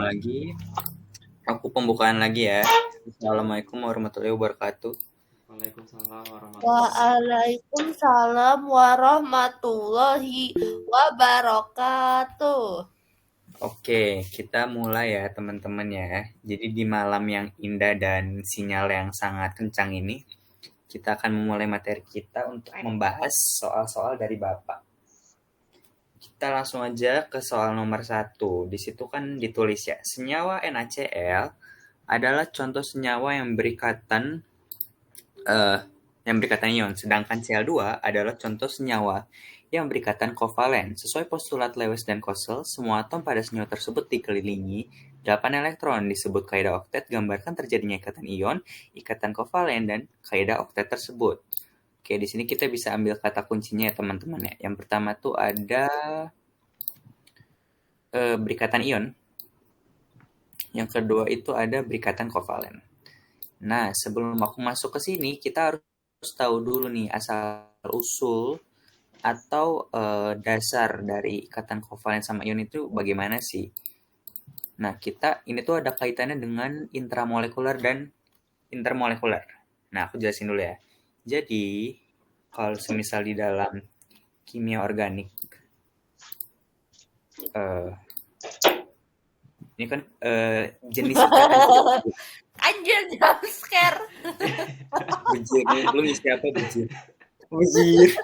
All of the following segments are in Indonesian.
lagi. Aku pembukaan lagi ya. Assalamualaikum warahmatullahi wabarakatuh. Waalaikumsalam warahmatullahi Waalaikumsalam warahmatullahi wabarakatuh. Oke, kita mulai ya teman-teman ya. Jadi di malam yang indah dan sinyal yang sangat kencang ini, kita akan memulai materi kita untuk membahas soal-soal dari Bapak. Kita langsung aja ke soal nomor 1. Di situ kan ditulis ya, senyawa NaCl adalah contoh senyawa yang berikatan ion, sedangkan Cl2 adalah contoh senyawa yang berikatan kovalen. Sesuai postulat Lewis dan Kossel, semua atom pada senyawa tersebut dikelilingi 8 elektron. Disebut kaidah oktet, gambarkan terjadinya ikatan ion, ikatan kovalen, dan kaidah oktet tersebut. Oke, di sini kita bisa ambil kata kuncinya ya teman-teman ya. Yang pertama tuh ada berikatan ion. Yang kedua itu ada berikatan kovalen. Nah, sebelum aku masuk ke sini, kita harus tahu dulu nih asal-usul atau dasar dari ikatan kovalen sama ion itu bagaimana sih? Nah, ini tuh ada kaitannya dengan intramolekuler dan intermolekuler. Nah, aku jelasin dulu ya. Jadi, kalau semisal di dalam kimia organik, ini kan jenis ikatan. Anjir, jump scare. Bujir, lu ngisi apa bujir? Bujir.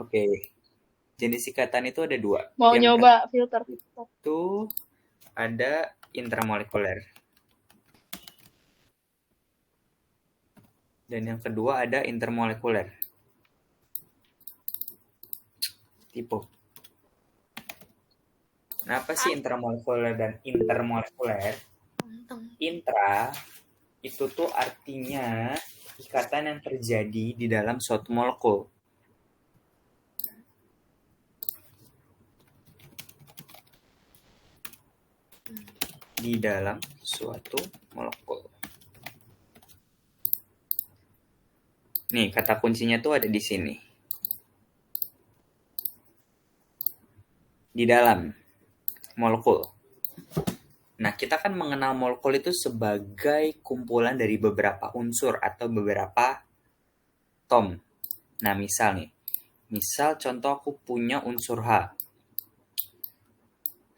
Oke. Jenis ikatan itu ada 2. Mau nyoba filter. Itu ada intramolekuler. Dan yang kedua ada intermolekuler. Tipe. Kenapa sih intramolekuler dan intermolekuler? Intra itu tuh artinya ikatan yang terjadi di dalam suatu molekul. Di dalam suatu molekul. Nih, kata kuncinya tuh ada di sini. Di dalam molekul. Nah, kita kan mengenal molekul itu sebagai kumpulan dari beberapa unsur atau beberapa atom. Nah, misal contoh aku punya unsur H.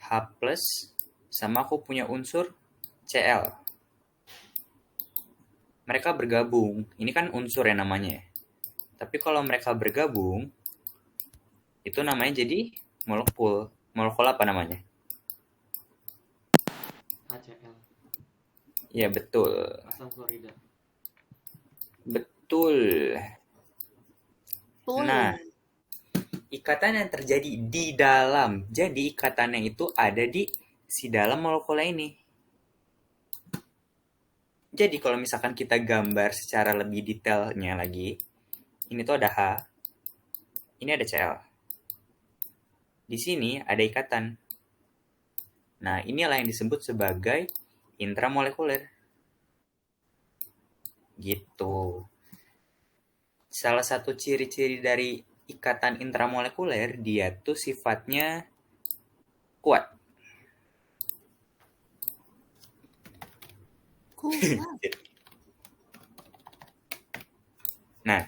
H plus sama aku punya unsur Cl. Mereka bergabung. Ini kan unsur ya namanya. Tapi kalau mereka bergabung, itu namanya jadi molekul. Molekul apa namanya? HCl. Ya, betul. Asam klorida. Betul. Nah, ikatan yang terjadi di dalam. Jadi ikatannya itu ada di si dalam molekul ini. Jadi kalau misalkan kita gambar secara lebih detailnya lagi, ini tuh ada H, ini ada Cl. Di sini ada ikatan. Nah, inilah yang disebut sebagai intramolekuler. Gitu. Salah satu ciri-ciri dari ikatan intramolekuler, dia tuh sifatnya kuat. Nah,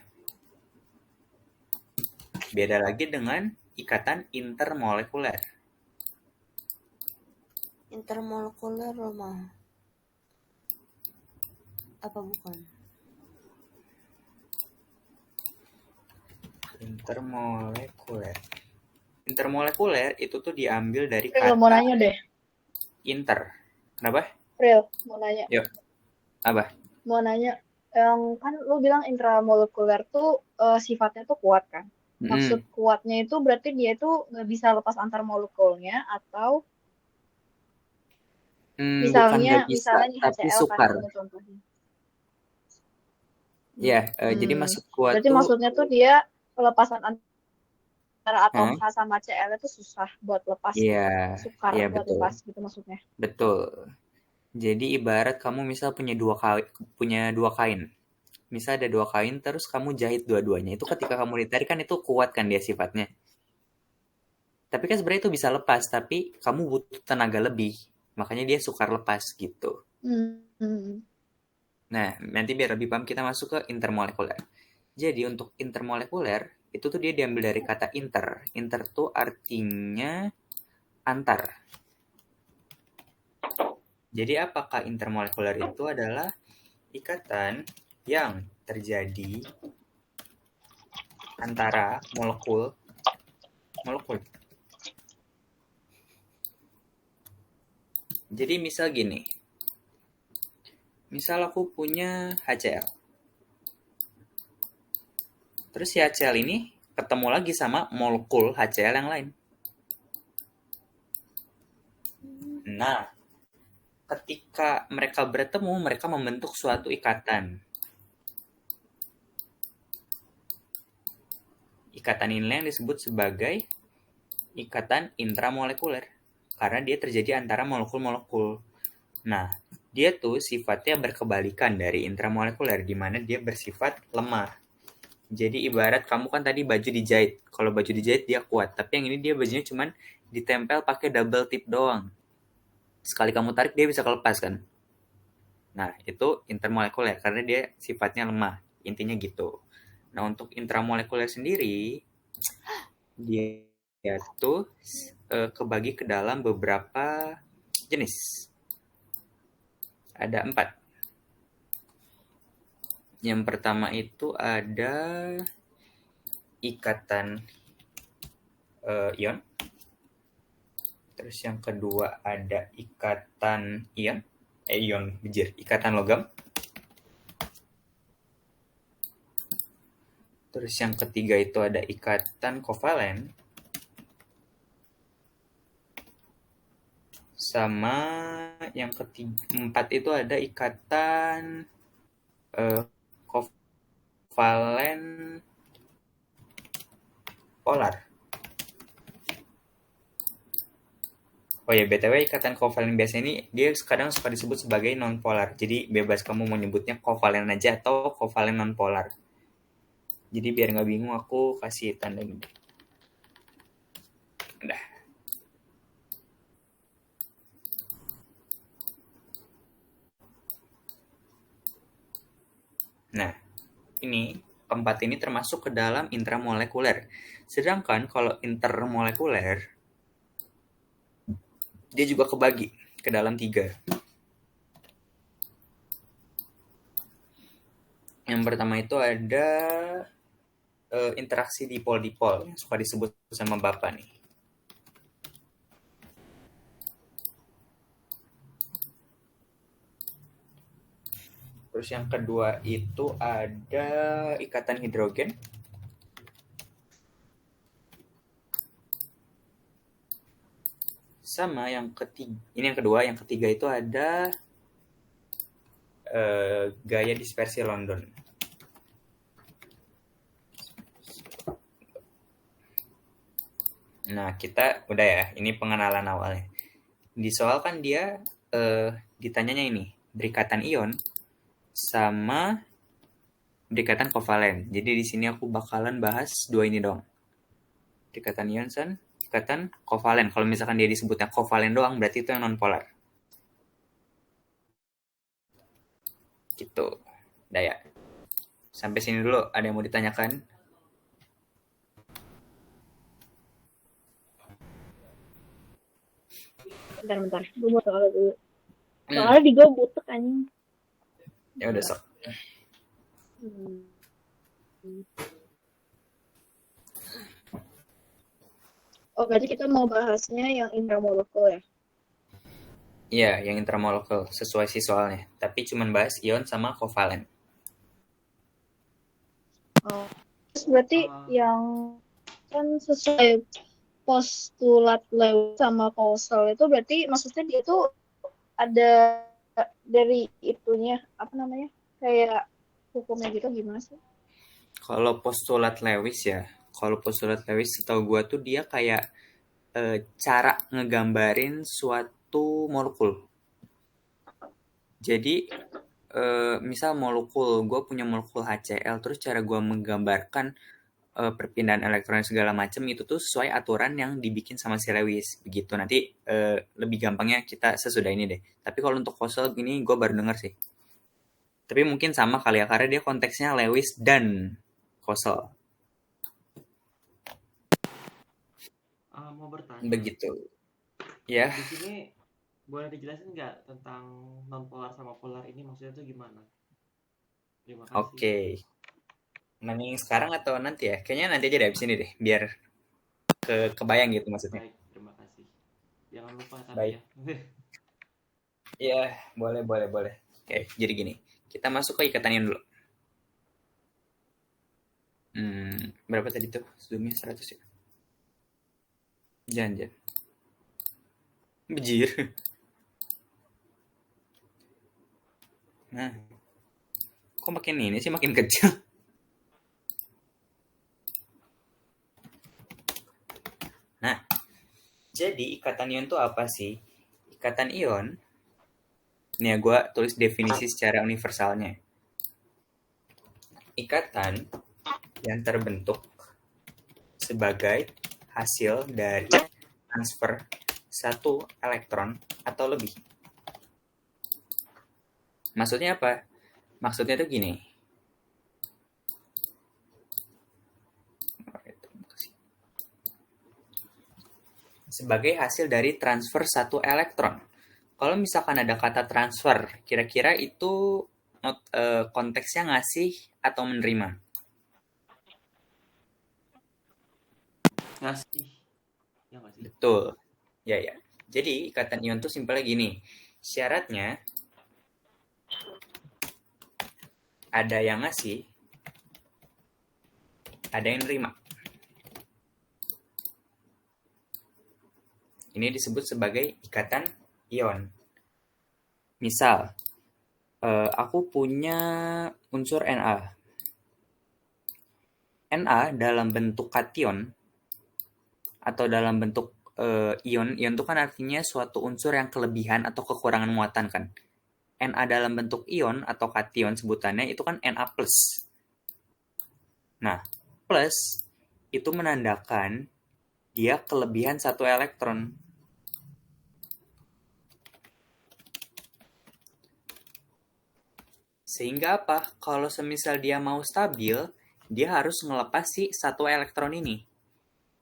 beda lagi dengan ikatan intermolekuler. Intermolekuler mah apa bukan? Intermolekuler itu tuh diambil dari Real, mau nanya deh. Inter. Kenapa? Real, mau nanya. Yuk. Apa? Mau nanya, yang kan lu bilang intramolekuler tuh sifatnya tuh kuat kan? Maksud kuatnya itu berarti dia itu nggak bisa lepas antar molekulnya atau misalnya nih tapi HCl sukar. kan contohnya. Ya, jadi maksud kuat berarti tuh. maksudnya tuh dia pelepasan antara atom H sama Cl itu susah buat lepas. Iya. Sukar Iya, buat betul. lepas gitu maksudnya. Betul. Jadi ibarat kamu misal punya dua kain. Misal ada 2 kain terus kamu jahit dua-duanya. Itu ketika kamu ditarik kan itu kuat kan dia sifatnya. Tapi kan sebenarnya itu bisa lepas, tapi kamu butuh tenaga lebih. Makanya dia sukar lepas gitu. Nah, nanti biar lebih paham kita masuk ke intermolekuler. Jadi untuk intermolekuler, itu tuh dia diambil dari kata inter. Inter tuh artinya antar. Jadi apakah intermolekuler itu adalah ikatan yang terjadi antara molekul. Jadi misal gini. Misal aku punya HCl. Terus si HCl ini ketemu lagi sama molekul HCl yang lain. Nah, ketika mereka bertemu, mereka membentuk suatu ikatan. Ikatan inilah yang disebut sebagai ikatan intramolekuler. Karena dia terjadi antara molekul-molekul. Nah, dia tuh sifatnya berkebalikan dari intramolekuler, di mana dia bersifat lemah. Jadi ibarat kamu kan tadi baju dijahit. Kalau baju dijahit dia kuat, tapi yang ini dia bajunya cuman ditempel pakai double tip doang. Sekali kamu tarik dia bisa kelepas kan. Nah, itu intermolekuler karena dia sifatnya lemah. Intinya gitu. Nah, untuk intramolekuler sendiri, dia tuh kebagi ke dalam beberapa jenis. Ada 4. Yang pertama itu ada ikatan ion. Terus yang kedua ada ikatan ikatan logam. Terus yang ketiga itu ada ikatan kovalen. Sama yang keempat itu ada ikatan kovalen polar. Oh ya, BTW ikatan kovalen biasa ini dia kadang suka disebut sebagai non-polar. Jadi bebas kamu mau nyebutnya kovalen aja atau kovalen non-polar. Jadi biar nggak bingung aku kasih tanda gini. Udah. Nah, ini keempat ini termasuk ke dalam intramolekuler. Sedangkan kalau intermolekuler, dia juga kebagi ke dalam 3. Yang pertama itu ada interaksi dipol-dipol yang suka disebut sama Bapak nih. Terus yang kedua itu ada ikatan hidrogen. Sama yang ketiga, ini yang kedua, yang ketiga itu ada gaya dispersi London. Nah, kita udah ya, ini pengenalan awalnya. Di soal kan dia ditanyanya ini, berikatan ion sama berikatan kovalen. Jadi di sini aku bakalan bahas 2 ini dong. Berikatan ion dan ikatan kovalen. Kalau misalkan dia disebutnya kovalen doang, berarti itu yang non-polar. Gitu. Udah ya. Sampai sini dulu, ada yang mau ditanyakan? Bentar. Gue mau soal dulu. Soalnya di gue butek anjing. Ya udah sok. Oh, berarti kita mau bahasnya yang intramolekul ya? Iya, yang intramolekul sesuai sih soalnya. Tapi cuman bahas ion sama kovalen. Oh. Terus berarti yang kan sesuai postulat Lewis sama Causal itu berarti maksudnya dia tuh ada dari itunya apa namanya? Kayak hukumnya gitu gimana sih? Kalau postulat Lewis ya, setahu gue tuh dia kayak cara ngegambarin suatu molekul. Jadi misal molekul, gue punya molekul HCl, terus cara gue menggambarkan perpindahan elektron segala macam itu tuh sesuai aturan yang dibikin sama si Lewis begitu. Nanti lebih gampangnya kita sesudah ini deh. Tapi kalau untuk Kossel gini gue baru denger sih. Tapi mungkin sama kali ya karena dia konteksnya Lewis dan Kossel. Mau bertanya. Begitu. Ya. Di sini boleh dijelasin nggak tentang non-polar sama polar ini maksudnya itu gimana? Terima kasih. Oke. Nanya sekarang atau nanti ya? Kayaknya nanti aja deh abis ini deh, biar kebayang gitu maksudnya. Baik, terima kasih. Jangan lupa tapi Baik. ya. Iya, boleh. Oke, jadi gini. Kita masuk ke ikatan ion dulu. Berapa tadi tuh? Zoomnya 100 ya? Jangan. Bejir. Nah, kok makin ini sih makin kecil? Nah, jadi ikatan ion itu apa sih? Ikatan ion, ini ya gue tulis definisi secara universalnya. Ikatan yang terbentuk sebagai hasil dari transfer satu elektron atau lebih. Maksudnya apa? Maksudnya tuh gini. Sebagai hasil dari transfer satu elektron. Kalau misalkan ada kata transfer, kira-kira itu konteksnya ngasih atau menerima? Ngasih. Ya nggak sih? Betul. Ya. Jadi ikatan ion tuh simpelnya gini. Syaratnya ada yang ngasih, ada yang nerima. Ini disebut sebagai ikatan ion. Misal, aku punya unsur Na. Na dalam bentuk kation atau dalam bentuk ion. Ion itu kan artinya suatu unsur yang kelebihan atau kekurangan muatan kan. Na dalam bentuk ion atau kation sebutannya itu kan Na+. Nah, plus itu menandakan dia kelebihan satu elektron. Sehingga apa? Kalau semisal dia mau stabil, dia harus ngelepas si satu elektron ini.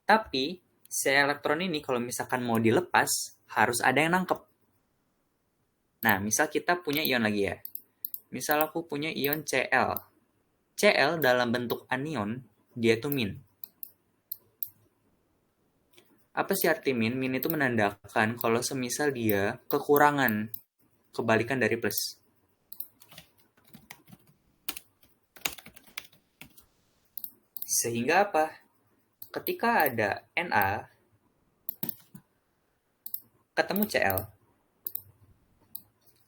Tapi, si elektron ini kalau misalkan mau dilepas, harus ada yang nangkep. Nah, misal kita punya ion lagi ya. Misal aku punya ion Cl. Cl dalam bentuk anion, dia tuh min. Apa sih arti min? Min itu menandakan kalau semisal dia kekurangan, kebalikan dari plus. Sehingga apa? Ketika ada Na ketemu Cl,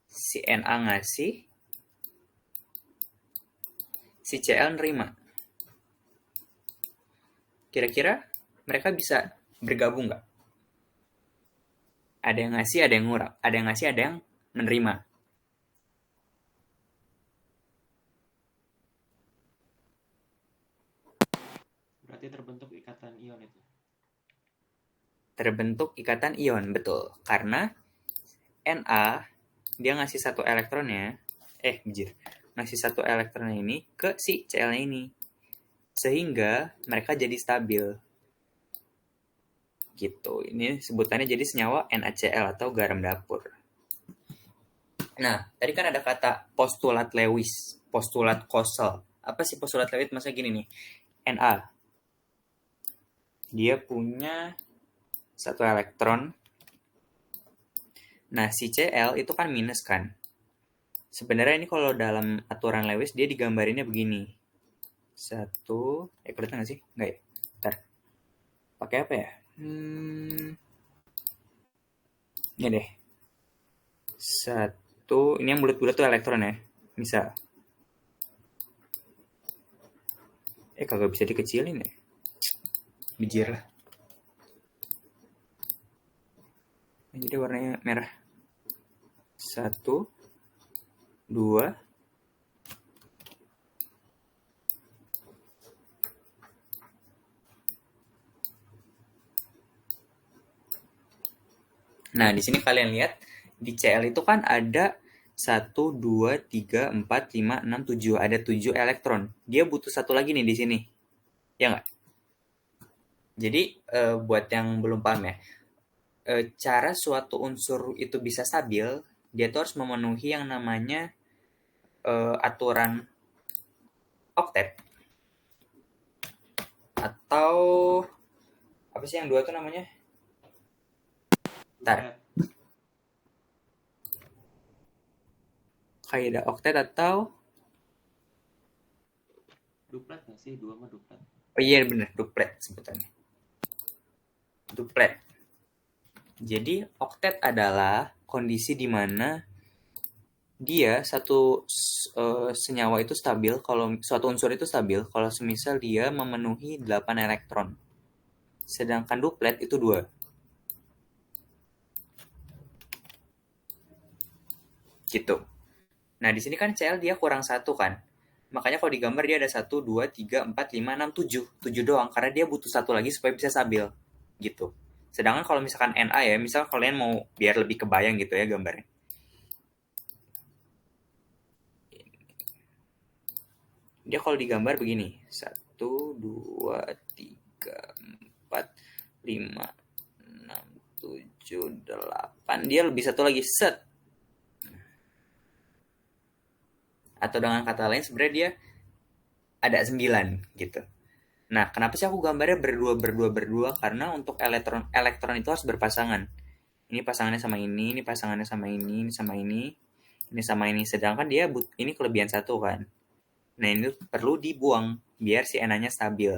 si Na ngasih, si Cl nerima. Kira-kira mereka bisa bergabung nggak? Ada yang ngasih, ada yang ngurang. Ada yang ngasih, ada yang menerima. Berarti terbentuk ikatan ion itu. Terbentuk ikatan ion, betul. Karena Na, dia ngasih satu elektronnya, ngasih satu elektronnya ini ke si Cl-nya ini. Sehingga mereka jadi stabil. Gitu. Ini sebutannya jadi senyawa NaCl atau garam dapur. Nah, tadi kan ada kata postulat Lewis, postulat Kossel. Apa sih postulat Lewis? Masa gini nih, Na. Dia punya satu elektron. Nah, si Cl itu kan minus kan. Sebenarnya ini kalau dalam aturan Lewis dia digambarinnya begini. Satu, kelihatan nggak sih? Nggak ya? Bentar. Pakai apa ya? Ini deh. Satu, ini yang bulat-bulat tuh elektron ya. Misal. Kagak bisa dikecilin ya. Bijir lah. Jadi warnanya merah. 1, 2, Nah, di sini kalian lihat di Cl itu kan ada 1, 2, 3, 4, 5, 6, 7. Ada 7 elektron. Dia butuh satu lagi nih di sini. Ya nggak? Jadi, buat yang belum paham ya, cara suatu unsur itu bisa stabil, dia tuh harus memenuhi yang namanya aturan oktet. Atau, apa sih yang dua tuh namanya? Bentar. Kaidah oktet atau Duplet nggak sih? 2 mah duplet. oh iya bener, duplet sebutannya. Duplet. Jadi oktet adalah kondisi di mana dia satu senyawa itu stabil kalau suatu unsur itu stabil kalau semisal dia memenuhi 8 elektron. Sedangkan duplet itu 2. Gitu. Nah, di sini kan Cl dia kurang 1 kan. Makanya kalau digambar dia ada 1, 2, 3, 4, 5, 6, 7. 7 doang karena dia butuh satu lagi supaya bisa stabil. Gitu. Sedangkan kalau misalkan Na ya, misal kalian mau biar lebih kebayang gitu ya gambarnya. Dia kalau digambar begini. 1, 2, 3, 4, 5, 6, 7, 8. Dia lebih satu lagi. Set. Atau dengan kata lain sebenarnya dia ada 9 gitu. Nah, kenapa sih aku gambarnya berdua? Karena untuk elektron itu harus berpasangan. Ini pasangannya sama ini pasangannya sama ini sama ini sama ini. Sedangkan dia ini kelebihan 1 kan. Nah, ini perlu dibuang biar si Na-nya stabil.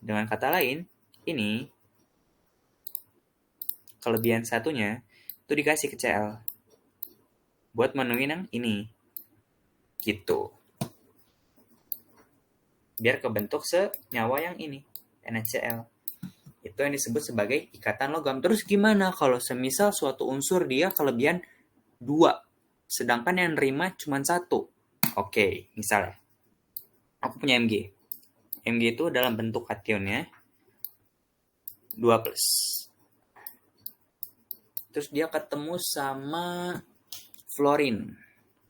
Dengan kata lain, ini kelebihan 1-nya itu dikasih ke Cl buat menuhin yang ini. Gitu. Biar kebentuk senyawa yang ini, NaCl. Itu yang disebut sebagai ikatan logam. Terus gimana kalau semisal suatu unsur dia kelebihan 2, sedangkan yang nerima cuma 1? Oke, misalnya aku punya Mg. Mg itu dalam bentuk kationnya 2+. Terus dia ketemu sama fluorin.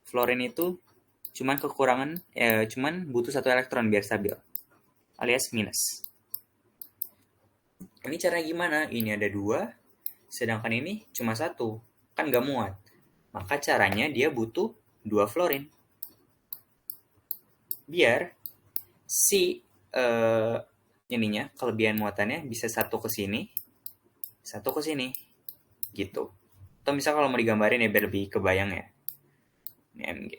Fluorin itu cuman butuh 1 elektron biar stabil, alias minus. Ini caranya gimana? Ini ada 2, sedangkan ini cuma 1, kan gak muat. Maka caranya dia butuh 2 fluorin. Biar si ininya, kelebihan muatannya bisa 1 ke sini, 1 ke sini, gitu. Atau misal kalau mau digambarin ya biar lebih kebayang ya. Ini Mg.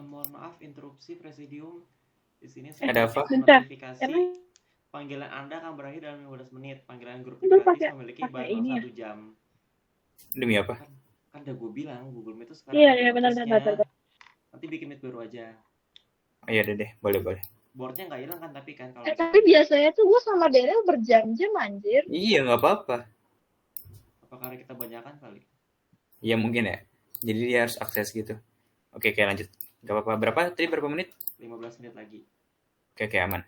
Mohon maaf interupsi Presidium. Di sini Ada apa? notifikasi panggilan Anda akan berakhir dalam 15 menit. Panggilan grup gratis memiliki batas 1 jam. Demi apa? Kan udah gue bilang Google Meet itu sekarang Iya, benar. Nanti bikin Meet baru aja. Oh, iya deh, boleh. Boardnya nggak hilang kan tapi kan kalau Tapi biasanya tuh gue sama Daryl berjam-jam anjir. Iya, nggak apa-apa. apa karena kita banyakan kali? Iya mungkin ya. Jadi dia harus akses gitu. Oke, lanjut. Gak apa-apa. Berapa menit? 15 menit lagi. Oke, aman.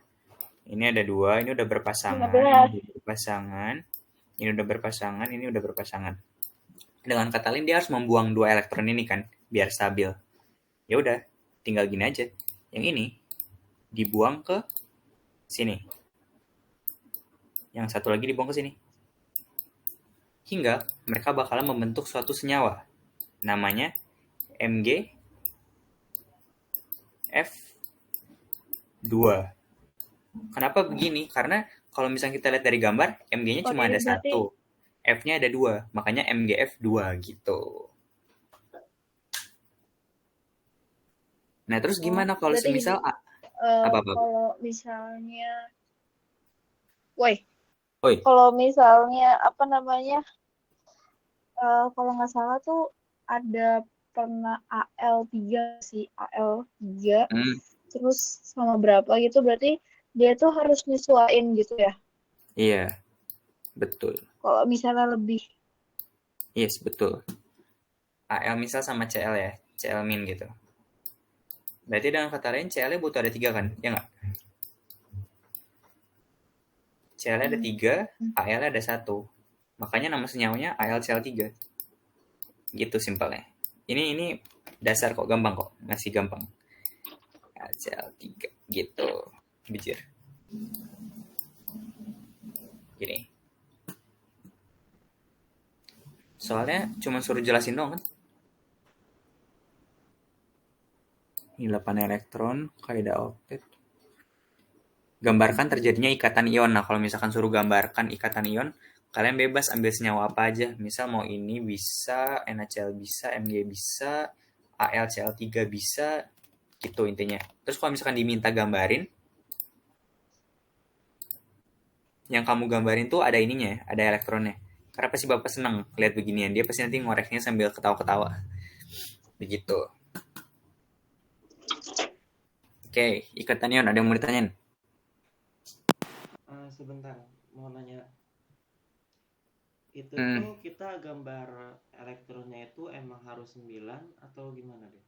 Ini ada 2, ini udah berpasangan. 15. Ini udah berpasangan. Dengan kata lain dia harus membuang 2 elektron ini kan, biar stabil. Ya udah, tinggal gini aja. Yang ini dibuang ke sini. Yang satu lagi dibuang ke sini. Hingga mereka bakalan membentuk suatu senyawa. Namanya MgF2. Kenapa begini? Karena kalau misalnya kita lihat dari gambar, Mg-nya cuma ada 1. F-nya ada 2. Makanya MgF2 gitu. Nah, terus gimana kalau semisal kalau misalnya Oi. Kalau misalnya kalau nggak salah tuh ada pernah AL3 sih, AL3 terus sama berapa gitu, berarti dia tuh harus nyesuaiin gitu ya? Iya, betul. Kalau misalnya lebih. Yes, betul. Al misal sama Cl ya, Cl min gitu. Berarti dengan kata lain Cl-nya butuh ada 3 kan? Ya nggak? Cl-nya ada 3, Al-nya ada 1. Makanya nama senyawanya AlCl3. Gitu simpelnya. Ini dasar kok, gampang kok. Masih gampang. AlCl3 gitu. Bijir. Gini. Soalnya cuma suruh jelasin doang kan. Ini 8 elektron, kaidah oktet. Gambarkan terjadinya ikatan ion. Nah, kalau misalkan suruh gambarkan ikatan ion, kalian bebas ambil senyawa apa aja. Misal mau ini bisa, NaCl bisa, Mg bisa, AlCl3 bisa, gitu intinya. Terus kalau misalkan diminta gambarin, yang kamu gambarin tuh ada ininya, ada elektronnya. Karena pasti Bapak senang lihat beginian. Dia pasti nanti ngoreknya sambil ketawa-ketawa. Begitu. Oke, ikatan ion ada yang mau ditanyain? Sebentar, mau nanya. Itu tuh kita gambar elektronnya itu emang harus 9 atau gimana deh?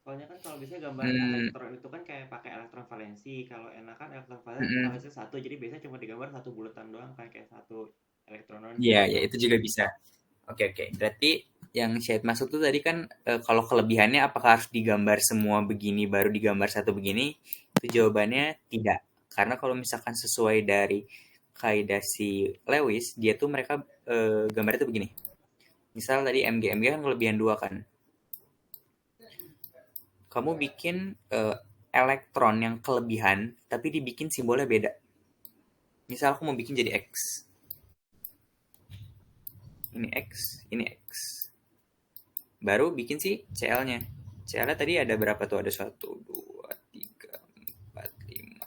Soalnya kan kalau biasanya gambar elektron itu kan kayak pakai elektron valensi. Kalau enak kan elektron valensi 1, jadi biasanya cuma digambar 1 bulatan doang kayak 1 elektronon. Iya, ya itu juga bisa. Oke. Berarti yang Syed masuk tuh tadi kan kalau kelebihannya apakah harus digambar semua begini baru digambar satu begini? Itu jawabannya tidak. Karena kalau misalkan sesuai dari kaidah si Lewis, dia tuh mereka gambar itu begini. Misal tadi Mg kan kelebihan 2 kan. Kamu bikin elektron yang kelebihan tapi dibikin simbolnya beda. Misal aku mau bikin jadi X. Ini X, ini X. Baru bikin si Cl-nya. Cl-nya tadi ada berapa tuh? Ada 1, 2, 3, 4, 5,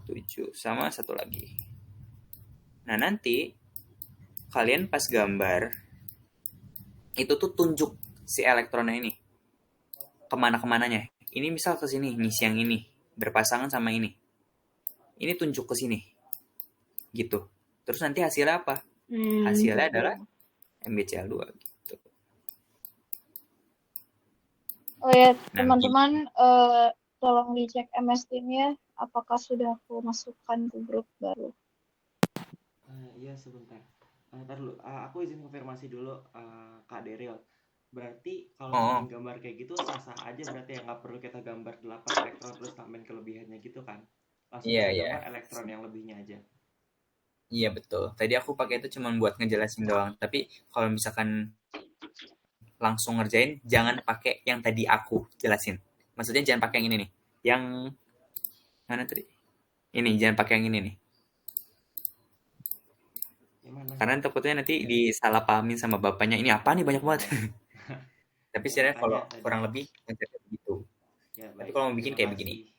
6, 7. Sama satu lagi. Nah nanti kalian pas gambar itu tuh tunjuk si elektronnya ini. Kemana-kemananya. Ini misal ke sini, ngisi yang ini. Berpasangan sama ini. Ini tunjuk ke sini. Gitu. Terus nanti hasilnya apa? Hasilnya adalah MgCl2 gitu. Oh ya, teman-teman, tolong dicek MS Team-nya apakah sudah aku masukkan ke grup baru. Iya sebentar. Ntar dulu, aku izin konfirmasi dulu Kak Daryl. Berarti kalau gambar kayak gitu sah-sah aja berarti ya, nggak perlu kita gambar 8 elektron terus tambahin kelebihannya gitu kan? Langsung gambar elektron yang lebihnya aja. Iya betul. Tadi aku pakai itu cuma buat ngejelasin doang. Tapi kalau misalkan langsung ngerjain, jangan pakai yang tadi aku jelasin. Maksudnya jangan pakai yang ini nih. Yang mana tadi? Ini jangan pakai yang ini nih. Karena takutnya nanti disalah pahamin sama bapaknya. Ini apa nih banyak banget. Tapi sebenarnya kalau kurang lebih gitu. Ya, tapi kalau mau bikin kayak begini.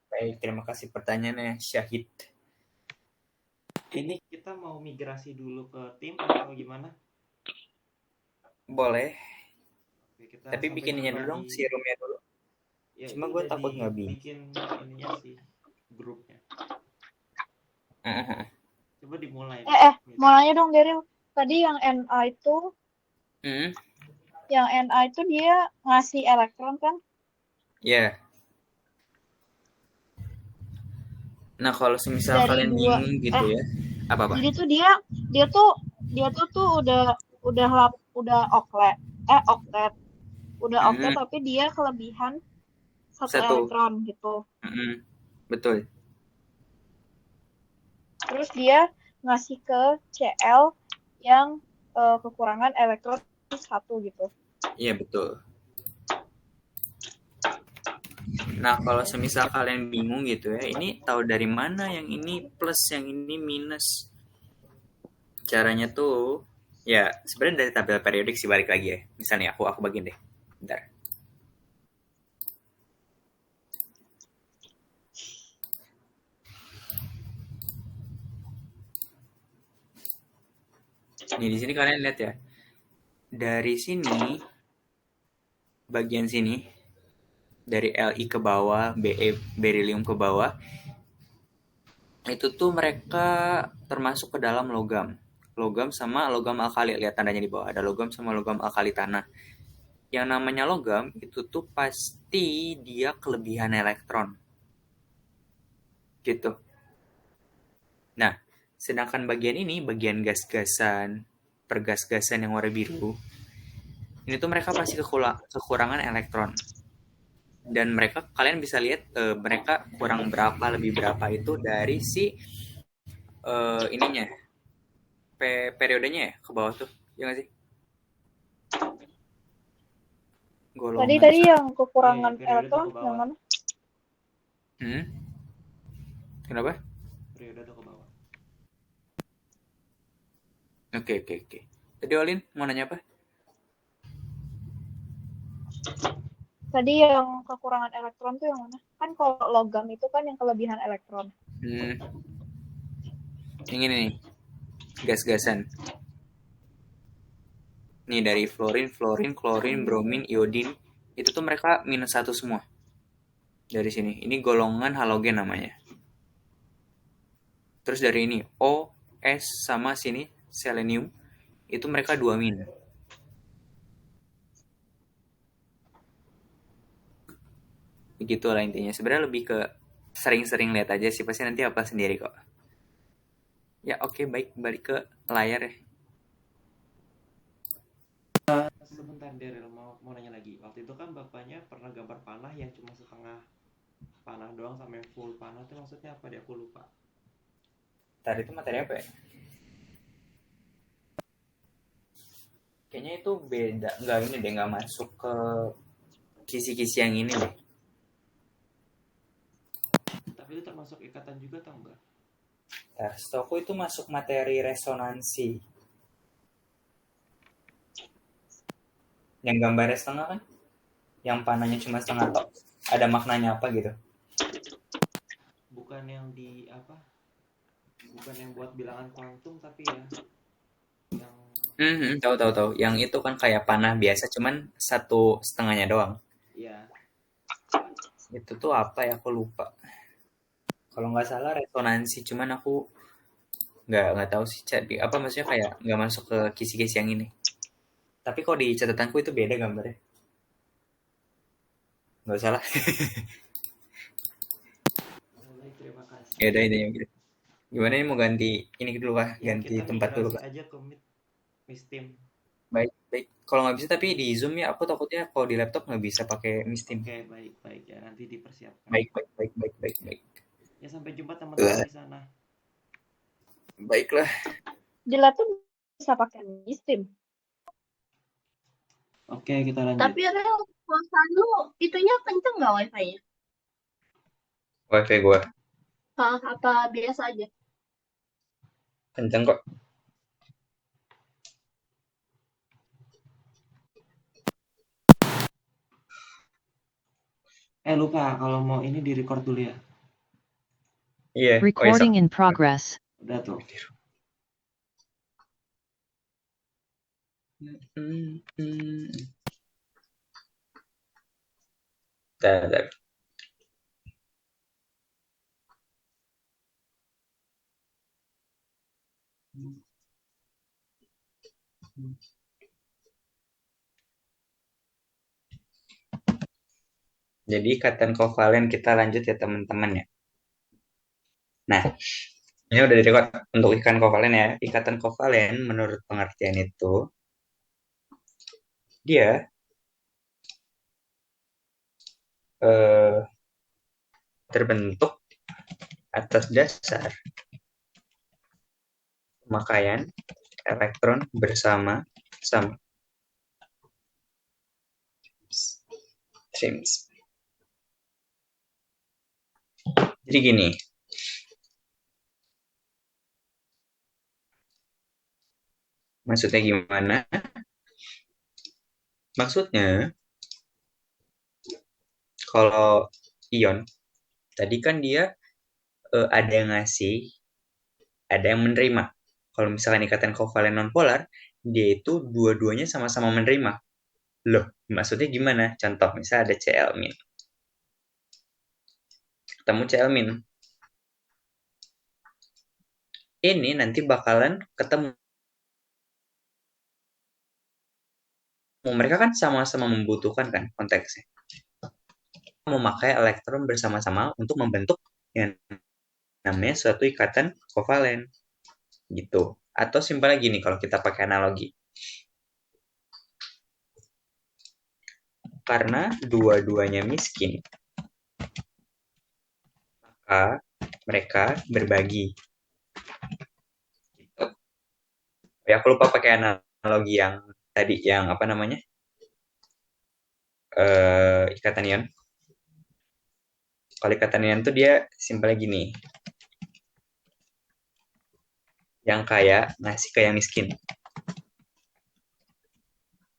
Baik, terima kasih pertanyaannya Syahid. Ini kita mau migrasi dulu ke tim atau gimana? Boleh. Oke, tapi bikinnya dulu dong, si roomnya dulu. Ya, cuma gue takut nggak bikin ininya sih, grupnya. Coba dimulai. Mau nanya dong Daryl. Tadi yang Na itu, yang Na itu dia ngasih elektron kan? Iya. Nah kalau semisal kalian bingung gitu ya, apa? Jadi tuh dia tuh udah oktet, tapi dia kelebihan satu elektron gitu. Betul. Terus dia ngasih ke Cl yang kekurangan elektron 1 gitu. Iya betul. Nah kalau semisal kalian bingung gitu ya, ini tahu dari mana yang ini plus, yang ini minus. Caranya tuh ya sebenarnya dari tabel periodik sih, balik lagi ya. Misalnya aku bagiin deh. Bentar. Nih di sini kalian lihat ya. Dari sini bagian sini dari Li ke bawah, Be berilium ke bawah. Itu tuh mereka termasuk ke dalam logam. Logam sama logam alkali. Lihat tandanya di bawah. Ada logam sama logam alkali tanah. Yang namanya logam itu tuh pasti dia kelebihan elektron. Gitu. Nah, sedangkan bagian ini, bagian gas-gasan, pergas-gasan yang warna biru, ini tuh mereka pasti kekurangan elektron. Dan mereka, kalian bisa lihat mereka kurang berapa, lebih berapa itu dari si ininya, periodenya ya, ke bawah tuh, ya nggak sih? Golongan. Tadi yang kekurangan Periode elektron tuh ke bawah. yang mana? Kenapa? Periode tuh ke bawah. Oke. Tadi Olin mau nanya apa? Tadi yang kekurangan elektron tuh yang mana? Kan kalau logam itu kan yang kelebihan elektron. Yang ini nih, gas-gasan. Nih dari fluorin, klorin, bromin, iodin, itu tuh mereka -1 semua. Dari sini, ini golongan halogen namanya. Terus dari ini, O, S sama sini, selenium, itu mereka 2-. Begitulah intinya. Sebenarnya lebih ke sering-sering lihat aja sih, pasti nanti apa sendiri kok. Ya oke, baik, balik ke layar ya. Sebentar Daryl, mau nanya lagi. Waktu itu kan bapaknya pernah gambar panah yang cuma setengah panah doang sama yang full panah itu maksudnya apa dia? Aku lupa. Tadi itu materi apa ya? Kayaknya itu beda. Enggak, ini deh, nggak masuk ke kisi-kisi yang ini deh. Tapi itu termasuk ikatan juga atau enggak? Nah, setahu itu masuk materi resonansi. Yang gambarnya setengah kan? Yang panahnya cuma setengah tok. Ada maknanya apa gitu? Bukan yang di apa? Bukan yang buat bilangan kuantum tapi ya yang Tahu. Yang itu kan kayak panah biasa, cuman 1/2 doang. Iya. Itu tuh apa ya? Aku lupa. Kalau nggak salah resonansi, cuman aku nggak tahu sih. Apa maksudnya kayak nggak masuk ke kisi-kisi yang ini. Tapi kok di catatanku itu beda gambarnya. Nggak salah. Terima kasih. Ya udah ini gitu. Gimana ini mau ganti ini dulu kah? Ya, Ganti kita tempat dulu migrasi kah? aja ke Mistim. Baik. Kalau nggak bisa tapi di Zoom ya, aku takutnya kalau di laptop nggak bisa pakai Mistim. Oke, baik ya, nanti dipersiapkan. Baik. Ya, sampai jumpa teman-teman di sana. Baiklah. Di laptop bisa pakai Mistim. Oke, kita lanjut. Tapi Rel, pulsa lu itunya kenceng nggak wifi-nya? Wifi gua Apa biasa aja? kenceng kok. Lupa kalau mau ini di record dulu ya. Iya. Recording in progress. Udah tuh. Bentar. Jadi ikatan kovalen kita lanjut ya teman-teman ya. Nah, ini udah direkod untuk ikatan kovalen ya. Ikatan kovalen menurut pengertian itu dia terbentuk atas dasar pemakaian elektron bersama-sama. Streams. Jadi gini. Maksudnya gimana? Maksudnya kalau ion tadi kan dia ada yang ngasih, ada yang menerima. Kalau misalkan ikatan kovalen nonpolar, dia itu dua-duanya sama-sama menerima. Loh, maksudnya gimana? Contoh, misalnya ada Cl-. Ketemu Cl-. Ini nanti bakalan ketemu mereka kan sama-sama membutuhkan kan konteksnya. Memakai elektron bersama-sama untuk membentuk yang namanya suatu ikatan kovalen gitu. Atau simpelnya gini kalau kita pakai analogi. Karena dua-duanya miskin, maka mereka berbagi. Gitu. Ya aku lupa pakai analogi yang tadi yang apa namanya? Ikatan ion. Kalau ikatan ion tuh dia simpelnya gini. Yang kaya ngasih ke yang miskin.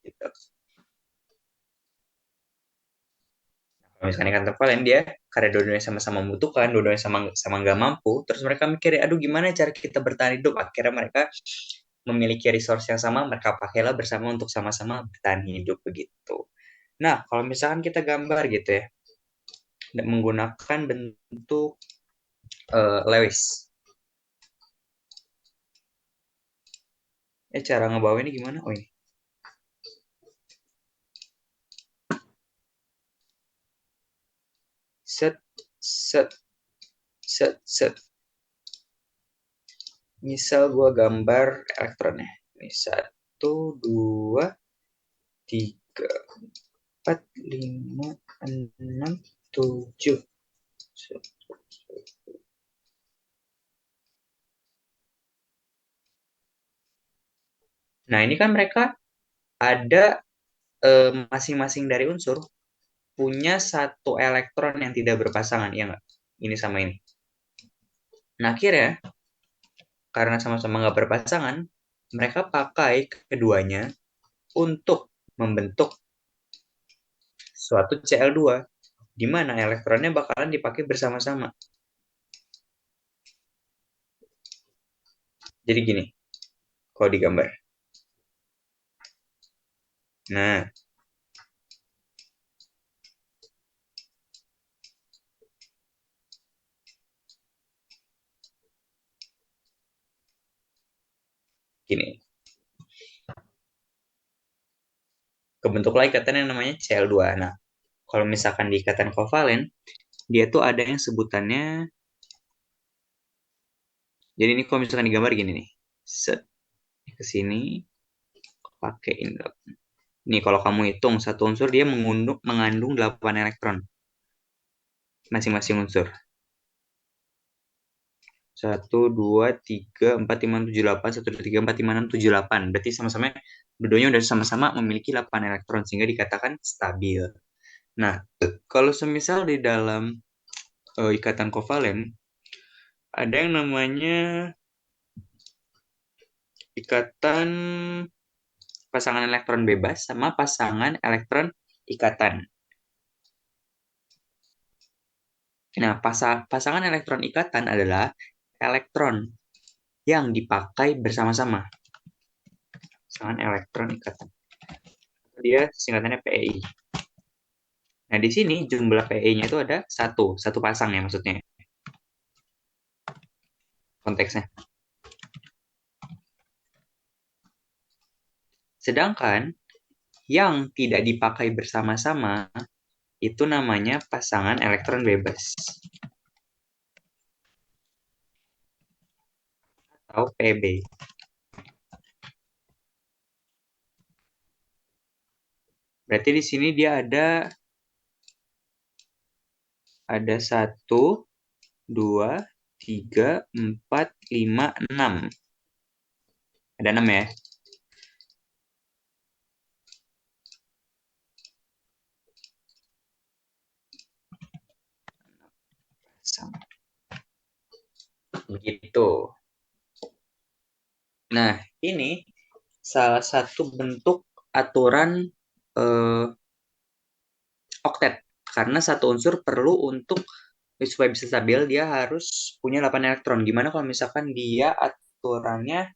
Gitu. Kalau misalkan ikan tervalen dia karena dua-duanya sama-sama membutuhkan, dua-duanya sama nggak mampu, terus mereka mikir, aduh gimana cara kita bertahan hidup? Akhirnya mereka memiliki resource yang sama, mereka pakailah bersama untuk sama-sama bertahan hidup begitu. Nah, kalau misalkan kita gambar gitu ya, menggunakan bentuk Lewis. Cara ngebawa ini gimana? Oh ini. Set, set, set, set. Misal gue gambar elektronnya. Ini 1, 2, 3, 4, 5, 6, 7. Nah, ini kan mereka ada masing-masing dari unsur punya satu elektron yang tidak berpasangan, ya nggak? Ini sama ini. Nah, akhirnya, karena sama-sama nggak berpasangan, mereka pakai keduanya untuk membentuk suatu Cl2, di mana elektronnya bakalan dipakai bersama-sama. Jadi gini, kalau digambar. Nah, gini. Kebentuklah ikatan yang namanya Cl2. Nah, kalau misalkan di ikatan kovalen, dia tuh ada yang sebutannya. Jadi ini kalau misalkan digambar gini nih. Set. Ke sini. Pakein. Nih kalau kamu hitung satu unsur dia mengandung 8 elektron. Masing-masing unsur. 1, 2, 3, 4, 5, 6, 7, 8. 1, 2, 3, 4, 5, 6, 7, 8. Berarti sama-sama, dua-duanya udah sama-sama memiliki 8 elektron. Sehingga dikatakan stabil. Nah, kalau semisal di dalam ikatan kovalen, ada yang namanya ikatan pasangan elektron bebas sama pasangan elektron ikatan. Nah, pasangan elektron ikatan adalah elektron yang dipakai bersama-sama. Pasangan elektron ikatan. Dia singkatannya PEI. Nah, di sini jumlah PEI-nya itu ada satu pasang ya maksudnya. Konteksnya. Sedangkan yang tidak dipakai bersama-sama itu namanya pasangan elektron bebas. Atau PB. Berarti di sini dia ada 1, 2, 3, 4, 5, 6. Ada 6 ya. Begitu. Nah, ini salah satu bentuk aturan oktet. Karena satu unsur perlu untuk supaya bisa stabil, dia harus punya 8 elektron. Gimana kalau misalkan dia aturannya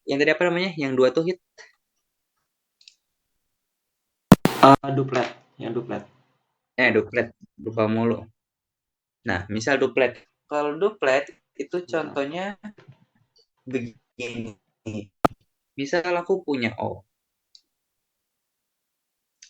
yang tadi apa namanya? Yang 2 tuh hit? Duplet. Yang duplet. Duplet. Lupa mulu. Nah, misal duplet. Kalau duplet, itu contohnya begini. Misal aku punya O.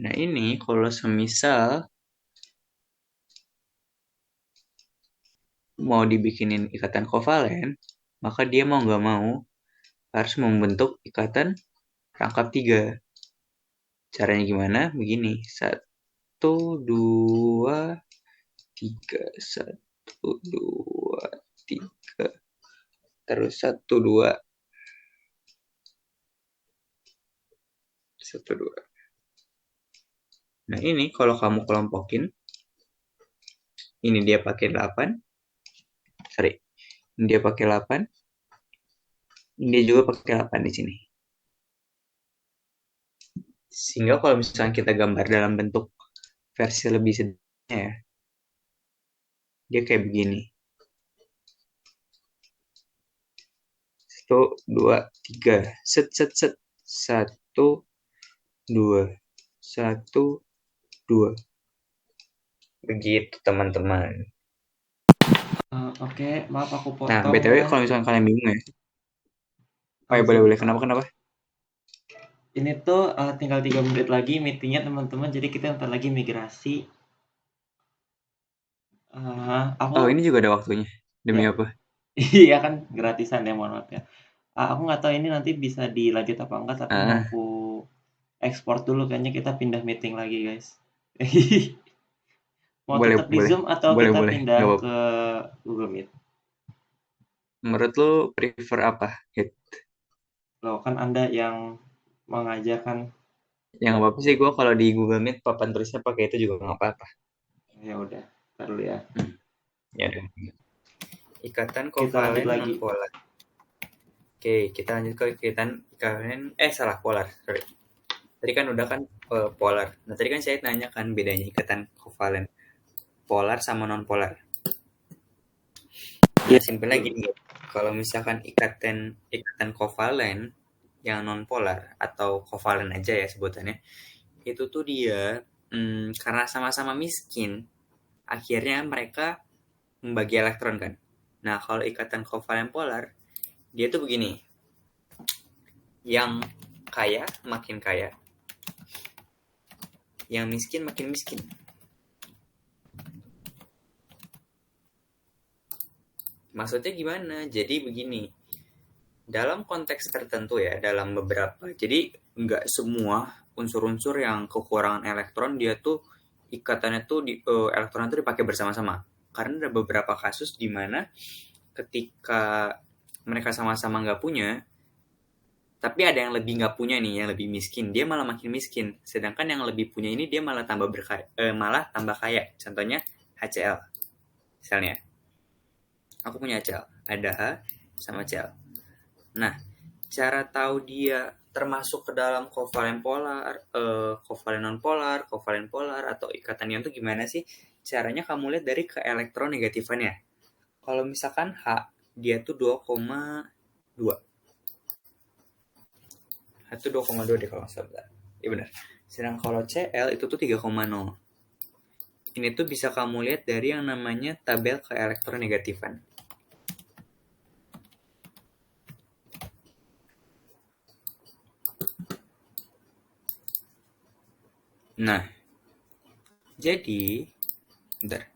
Nah ini kalau semisal mau dibikinin ikatan kovalen, maka dia mau nggak mau harus membentuk ikatan rangkap 3. Caranya gimana? Begini, 1, 2, 3, 1, 2, 3, terus 1, 2, 1, 2. Nah ini kalau kamu kelompokin, ini dia pakai 8, sorry, ini dia pakai 8, ini dia juga pakai 8 di sini. Sehingga kalau misalnya kita gambar dalam bentuk versi lebih sederhana ya, dia kayak begini. 1, 2, 3, set, set, set, 1, 2, 1, 2. Begitu teman-teman. Oke, maaf aku Nah, potong BTW ya. kalau misalnya kalian bingung ya. Oh ya, boleh-boleh. Kenapa? Ini tuh tinggal 3 menit lagi meetingnya teman-teman, jadi kita ntar lagi migrasi. Oh, Aku ini juga ada waktunya. Demi ya, apa? iya kan gratisan ya, mohon maaf ya. Aku nggak tahu ini nanti bisa dilanjut apa enggak, tapi mau Ah, aku ekspor dulu, kayaknya kita pindah meeting lagi guys. Mau boleh, tetap di boleh. Zoom atau Boleh, kita boleh. pindah Nggak apa-apa. ke Google Meet? Menurut lu prefer apa? Hit. Loh kan Anda yang mengajarkan. Yang apa sih, gue kalau di Google Meet papan tulisnya pakai itu juga nggak apa-apa. Ya udah, ntar dulu ya. Ya udah. Ikatan Kita lanjut kovalen lagi. non polar. Oke, kita lanjut ke ikatan salah, polar. Sorry. Tadi kan udah kan polar. Nah, tadi kan saya nanya kan bedanya ikatan kovalen polar sama non polar. Ya, simpelnya gini. Kalau misalkan ikatan kovalen yang non polar atau kovalen aja ya sebutannya, itu tuh dia karena sama-sama miskin, akhirnya mereka membagi elektron kan. Nah, kalau ikatan kovalen polar, dia tuh begini. Yang kaya makin kaya, yang miskin makin miskin. Maksudnya gimana? Jadi begini, dalam konteks tertentu ya, dalam beberapa, jadi nggak semua unsur-unsur yang kekurangan elektron dia tuh ikatannya tuh elektron tuh dipakai bersama-sama. Karena ada beberapa kasus di mana ketika mereka sama-sama nggak punya, tapi ada yang lebih nggak punya nih, yang lebih miskin, dia malah makin miskin. Sedangkan yang lebih punya ini dia malah malah tambah kaya. Contohnya HCl, misalnya. Aku punya HCl, ada H sama Cl. Nah, cara tahu dia termasuk ke dalam kovalen polar, kovalen non polar, kovalen polar atau ikatan ion itu gimana sih? Caranya kamu lihat dari keelektronegatifannya. Kalau misalkan H, dia tuh 2,2. H itu 2,2 deh kalau nggak salah. Iya benar. Sedangkan kalau Cl itu tuh 3,0. Ini tuh bisa kamu lihat dari yang namanya tabel keelektronegatifan. Nah, jadi, bentar.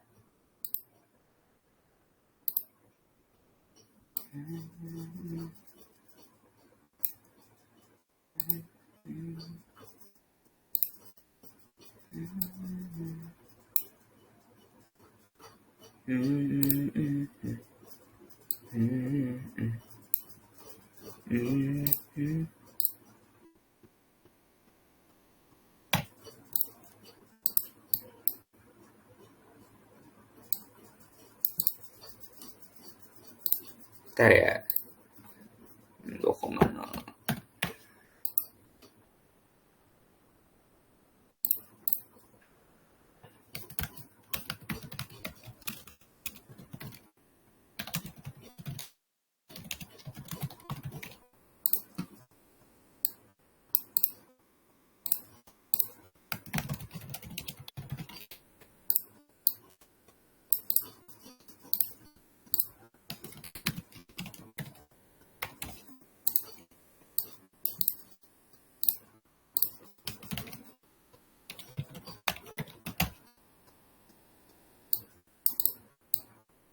Bentar ya. 2,0.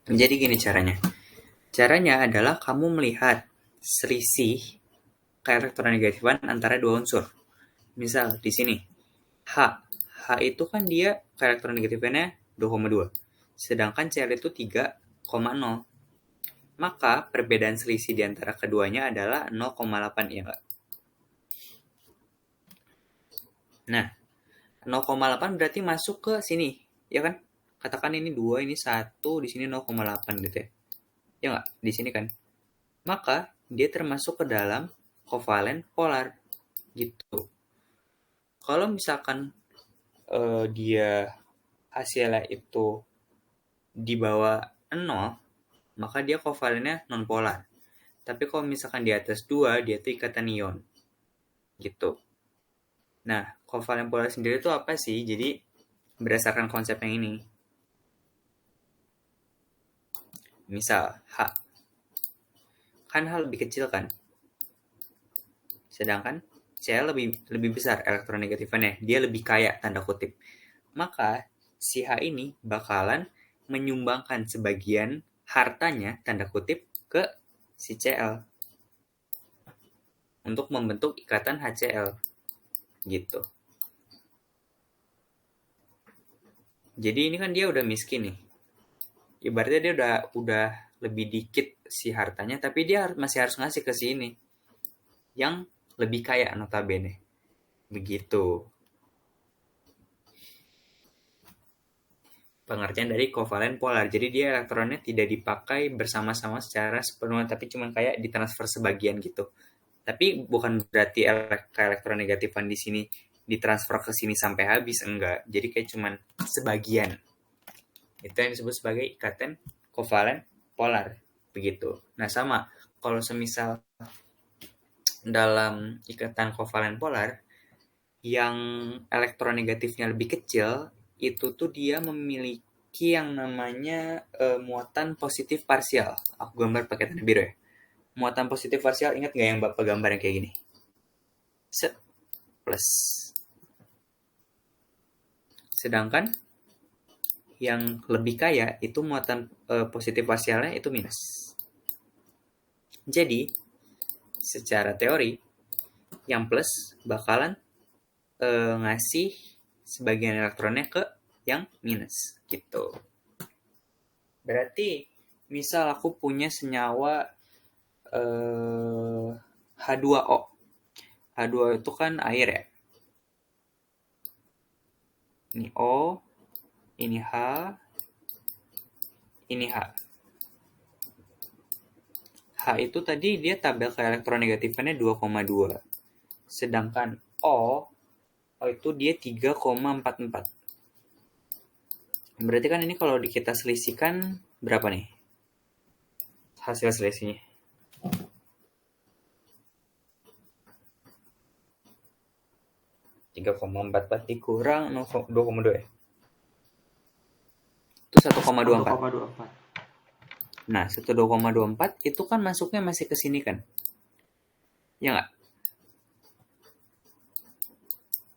Jadi gini caranya. Caranya adalah kamu melihat selisih keelektronegatifan antara dua unsur. Misal di sini H. H itu kan dia keelektronegatifnya 2,2. Sedangkan Cl itu 3,0. Maka perbedaan selisih di antara keduanya adalah 0,8, ya enggak? Nah, 0,8 berarti masuk ke sini, ya kan? Katakan ini 2, ini 1, di sini 0,8 gitu ya. Ya enggak? Di sini kan. Maka dia termasuk ke dalam kovalen polar gitu. Kalau misalkan dia hasilnya itu di bawah 0, maka dia kovalennya non-polar. Tapi kalau misalkan di atas 2, dia itu ikatan ion. Gitu. Nah, kovalen polar sendiri itu apa sih? Jadi, berdasarkan konsep yang ini. Misal, H. Kan H lebih kecil kan? Sedangkan Cl lebih besar elektronegatifannya. Dia lebih kaya, tanda kutip. Maka, si H ini bakalan menyumbangkan sebagian hartanya, tanda kutip, ke si Cl untuk membentuk ikatan HCl gitu. Jadi ini kan dia udah miskin nih. Ibaratnya dia udah lebih dikit si hartanya, tapi dia masih harus ngasih ke sini yang lebih kaya notabene. Begitu. Pengertian dari kovalen polar. Jadi dia elektronnya tidak dipakai bersama-sama secara sepenuhnya, tapi cuma kayak ditransfer sebagian gitu. Tapi bukan berarti elektronegatifan di sini ditransfer ke sini sampai habis, enggak. Jadi kayak cuman sebagian. Itu yang disebut sebagai ikatan kovalen polar. Begitu. Nah sama, kalau semisal dalam ikatan kovalen polar, yang elektronegatifnya lebih kecil, itu tuh dia memiliki yang namanya muatan positif parsial. Aku gambar pakai tanda biru ya. Muatan positif parsial, ingat nggak yang Bapak gambar yang kayak gini? Set, plus. Sedangkan yang lebih kaya itu muatan positif parsialnya itu minus. Jadi, secara teori, yang plus bakalan ngasih sebagian elektronnya ke yang minus gitu. Berarti misal aku punya senyawa H2O. H2O itu kan air ya. Ini O, ini H, ini H. H itu tadi dia tabel keelektronegatifannya 2,2. Sedangkan O itu dia 3,44. Berarti kan ini kalau kita selisihkan berapa nih? Hasil selisihnya. dikurang 2,2 ya? Itu 1,24. Nah, 1,24 itu kan masuknya masih ke sini kan? Ya nggak?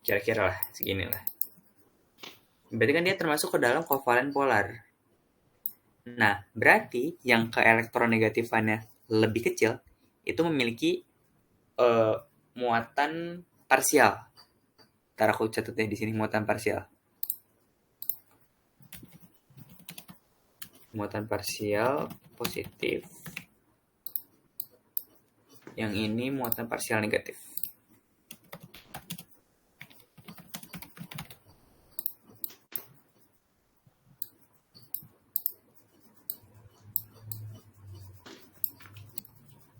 Kira-kira lah, segini lah. Berarti kan dia termasuk ke dalam kovalen polar. Nah, berarti yang keelektronegatifan lebih kecil itu memiliki muatan parsial. Ntar aku catatnya di sini muatan parsial. Muatan parsial positif. Yang ini muatan parsial negatif.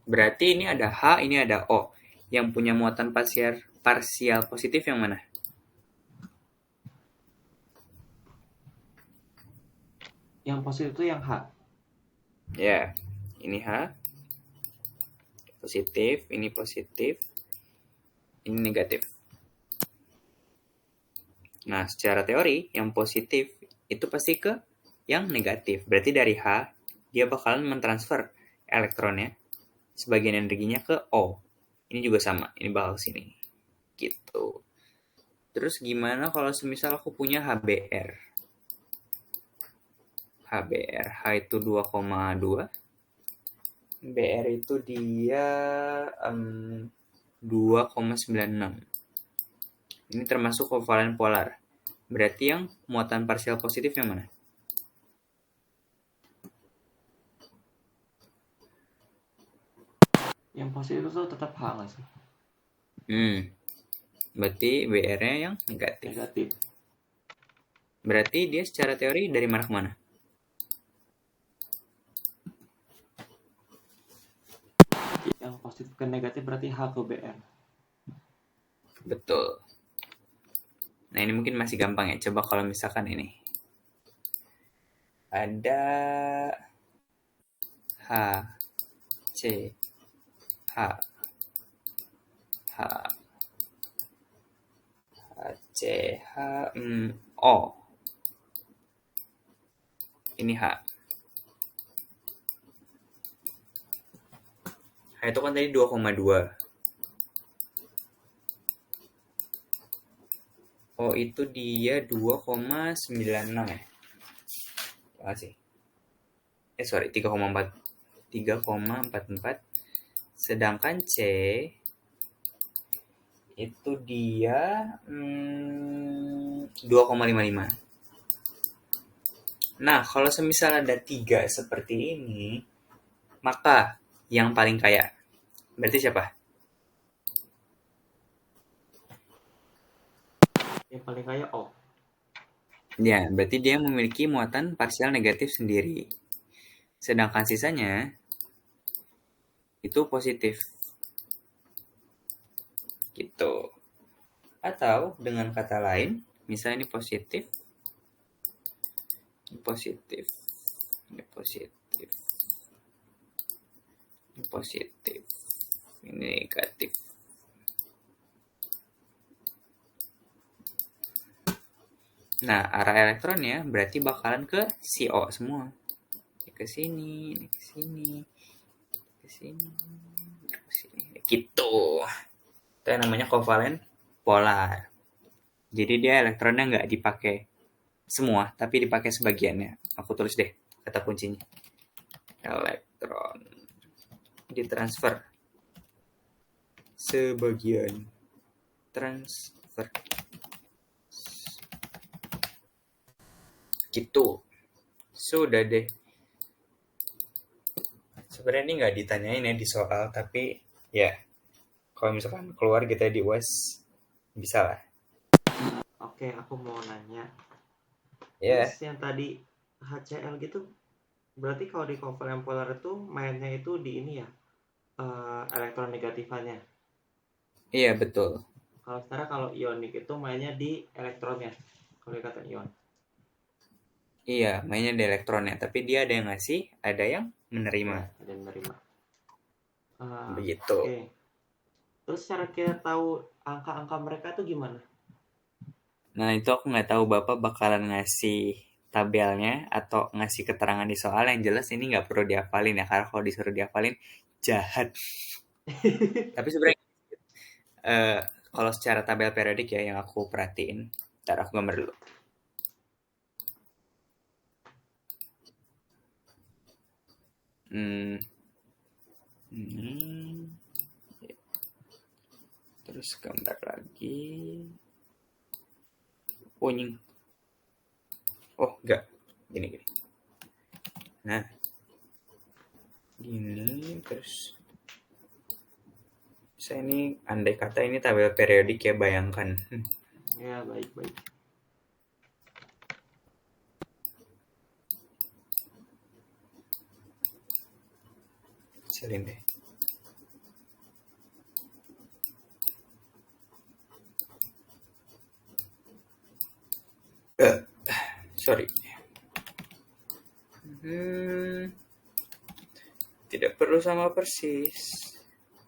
Berarti ini ada H, ini ada O. Yang punya muatan parsial positif yang mana? Yang positif itu yang H. Ya, ini H. Positif, ini negatif. Nah, secara teori, yang positif itu pasti ke yang negatif. Berarti dari H, dia bakalan mentransfer elektronnya, sebagian energinya ke O. Ini juga sama, ini bakal sini. Gitu. Terus gimana kalau semisal aku punya HBr? BR. H itu 2,2. BR itu dia 2,96. Ini termasuk kovalen polar. Berarti yang muatan parsial positif yang mana? Yang positif itu tetap H nggak sih? Berarti BR-nya yang negatif. Negatif. Berarti dia secara teori dari mana ke mana? Yang positif ke negatif berarti H ke BR. Betul. Nah, ini mungkin masih gampang ya. Coba kalau misalkan ini. Ada H, C, H, H, H, C, H, O. Ini H. H itu kan tadi 2,2. Oh, itu dia 2,96 ya. Terima kasih. Sorry, 3,4. 3,44. Sedangkan C itu dia 2,55. Nah, kalau semisal ada 3 seperti ini, maka yang paling kaya berarti siapa? Yang paling kaya O. Ya, berarti dia memiliki muatan parsial negatif sendiri. Sedangkan sisanya itu positif. Gitu. Atau dengan kata lain, misalnya ini positif, ini positif, ini positif, ini positif, ini negatif. Nah, arah elektronnya berarti bakalan ke CO semua. Ini ke sini, ini ke sini, ke sini, ke sini. Gitu. Itu yang namanya kovalen polar. Jadi dia elektronnya nggak dipakai semua, tapi dipakai sebagiannya. Aku tulis deh kata kuncinya. Elektron ditransfer sebagian. Transfer. Gitu. Sudah deh. Sebenarnya ini nggak ditanyain ya di soal, tapi ya kalau misalkan keluar kita di UAS bisa lah. Oke, aku mau nanya. Ya. Terus yang tadi HCl gitu, berarti kalau di kovalen polar itu mainnya itu di ini ya, elektron negatifannya. Iya, betul. Kalau ionik itu mainnya di elektronnya. Kalau dikatakan ion. Iya, mainnya di elektronnya, tapi dia ada yang ngasih, ada yang menerima. Ya, ada yang menerima. Begitu. Oke. Terus cara kita tahu angka-angka mereka tuh gimana? Nah, itu aku nggak tahu Bapak bakalan ngasih tabelnya atau ngasih keterangan di soal. Yang jelas ini nggak perlu dihafalin ya, karena kalau disuruh dihafalin jahat. Tapi sebenarnya kalau secara tabel periodik ya yang aku perhatiin, ntar aku gambar dulu. Terus gambar lagi. Oh, nying. Oh, enggak. Gini. Nah. Gini, terus. Saya ini, andai kata ini tabel periodik ya, bayangkan. Ya, baik. Salin deh. Sorry. Tidak perlu sama persis.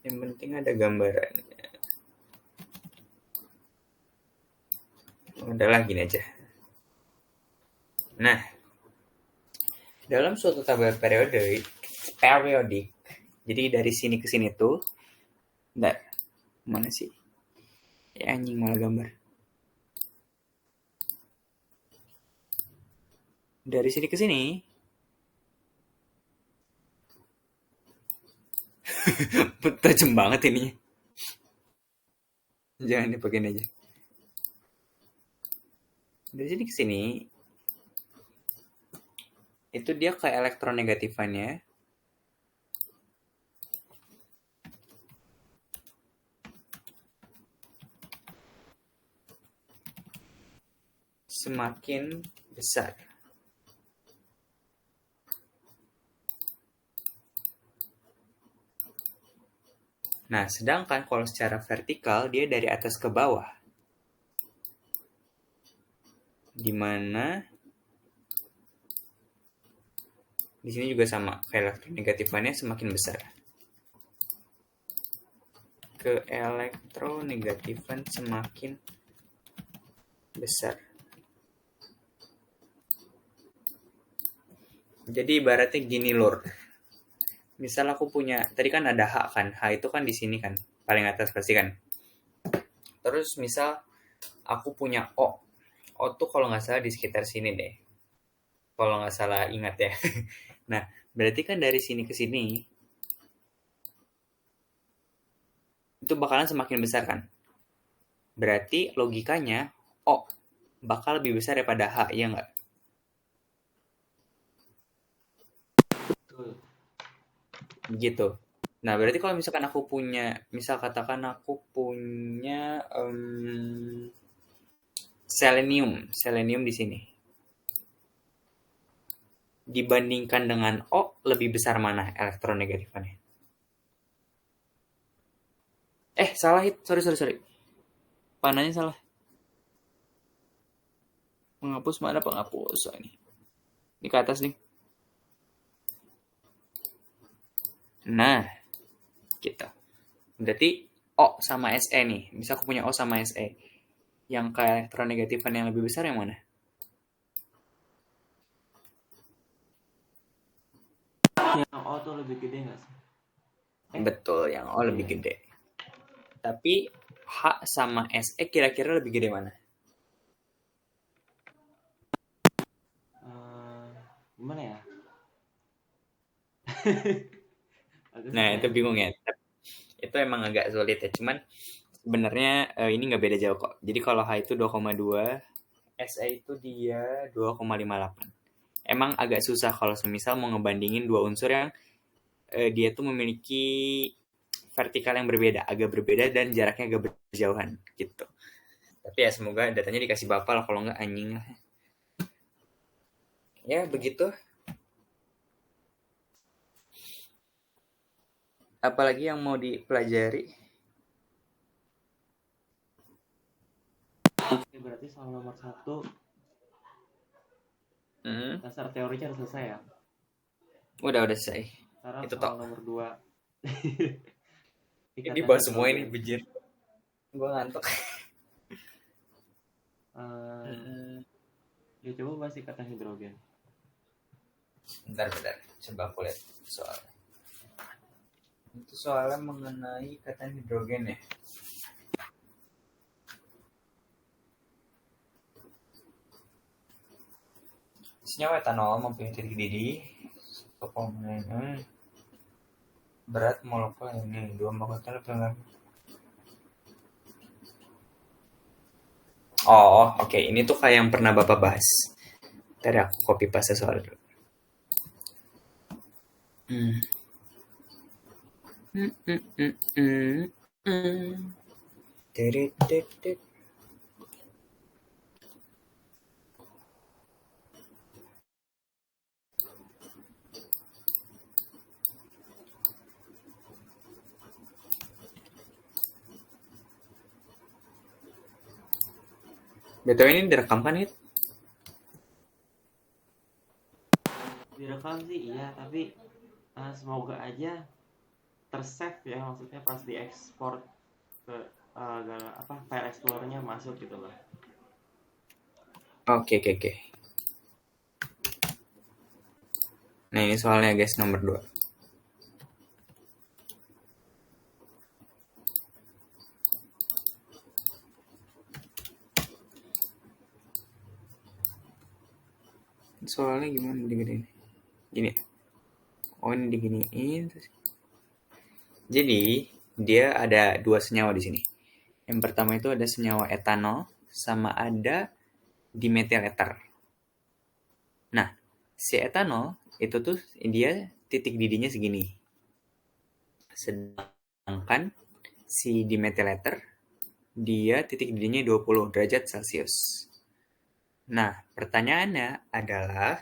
Yang penting ada gambarannya. Udahlah gini aja. Nah, dalam suatu tabel periodik, jadi dari sini ke sini tuh, bentar, mana sih? Ya anjing malah gambar. Dari sini ke sini, Tajam banget ininya. Jangan dipakein aja. Dari sini ke sini, itu dia ke elektronegatifannya. Semakin besar. Nah, sedangkan kalau secara vertikal, dia dari atas ke bawah. Dimana di sini juga sama, ke elektronegatifannya semakin besar. Ke elektronegatifan semakin besar. Jadi ibaratnya gini lur. Misal aku punya, tadi kan ada H kan, H itu kan di sini kan, paling atas pasti kan. Terus misal aku punya O, O tuh kalau nggak salah di sekitar sini deh, kalau nggak salah ingat ya. Nah, berarti kan dari sini ke sini, itu bakalan semakin besar kan. Berarti logikanya O bakal lebih besar daripada H, ya nggak? Betul. Gitu. Nah, berarti kalau misalkan aku punya, misal katakan aku punya selenium di sini. Dibandingkan dengan O, lebih besar mana elektronegatifannya? Salah hit. Sorry. Panahnya salah. Menghapus mana penghapus? Ini. Ini ke atas nih. Nah, gitu. Berarti O sama SE nih. Bisa aku punya O sama SE. Yang ke elektronegatifan yang lebih besar yang mana? Yang O tuh lebih gede nggak sih? Betul, yang O lebih gede. Tapi H sama SE kira-kira lebih gede mana? Gimana ya? Nah, itu bingung ya. Itu emang agak sulit ya. Cuman sebenarnya ini nggak beda jauh kok. Jadi kalau H itu 2,2, SE itu dia 2,58. Emang agak susah kalau semisal mau ngebandingin dua unsur yang dia tuh memiliki vertikal yang berbeda, agak berbeda dan jaraknya agak berjauhan gitu. Tapi ya semoga datanya dikasih bapak lah, kalau nggak anjing lah. Ya begitu. Apalagi yang mau dipelajari? Oke, berarti soal nomor 1 dasar teorinya udah selesai ya? Udah selesai. Sekarang Itu soal tok. nomor 2. Ini bahas semua ini bejir. Gue ngantuk. Ya coba bahas ikatan hidrogen. Bentar. Coba aku lihat soalnya. Itu soalnya mengenai ikatan hidrogen ya. Senyawa etanol mempunyai titik didih komponen berat molekul ini 2 molekul dengan oke. Ini tuh kayak yang pernah Bapak bahas. Tadi aku copy paste soal dulu. BTW ini direkam kan, Hit? Direkam sih iya, tapi semoga aja tersave ya, maksudnya pas diekspor ke file explorer-nya masuk gitu loh. Oke. Nah, ini soalnya guys, nomor 2. Soalnya gimana digedein? Gini. Oh, ini diginiin terus. Jadi, dia ada 2 senyawa di sini. Yang pertama itu ada senyawa etanol sama ada dimethyl ether. Nah, si etanol itu tuh dia titik didihnya segini. Sedangkan si dimethyl ether dia titik didihnya 20 derajat Celcius. Nah, pertanyaannya adalah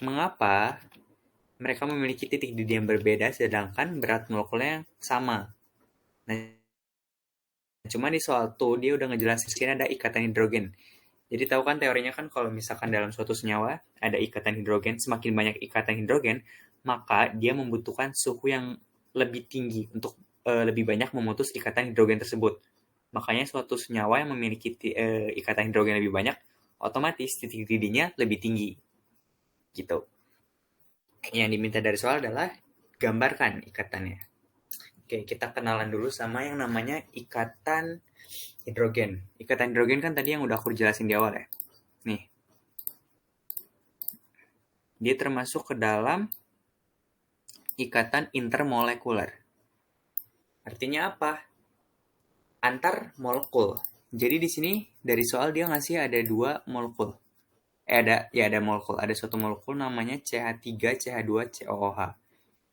mengapa mereka memiliki titik didih yang berbeda sedangkan berat molekulnya yang sama? Nah, cuma di soal tuh dia udah ngejelasin sini ada ikatan hidrogen. Jadi tahu kan teorinya kan kalau misalkan dalam suatu senyawa ada ikatan hidrogen, semakin banyak ikatan hidrogen, maka dia membutuhkan suhu yang lebih tinggi untuk lebih banyak memutus ikatan hidrogen tersebut. Makanya suatu senyawa yang memiliki ikatan hidrogen lebih banyak, otomatis titik didihnya lebih tinggi. Gitu. Yang diminta dari soal adalah gambarkan ikatannya. Oke, kita kenalan dulu sama yang namanya ikatan hidrogen. Ikatan hidrogen kan tadi yang udah aku jelasin di awal ya. Nih. Dia termasuk ke dalam ikatan intermolekuler. Artinya apa? Antar molekul. Jadi di sini dari soal dia ngasih ada 2 molekul. Ada molekul. Ada suatu molekul namanya CH3, CH2, COOH.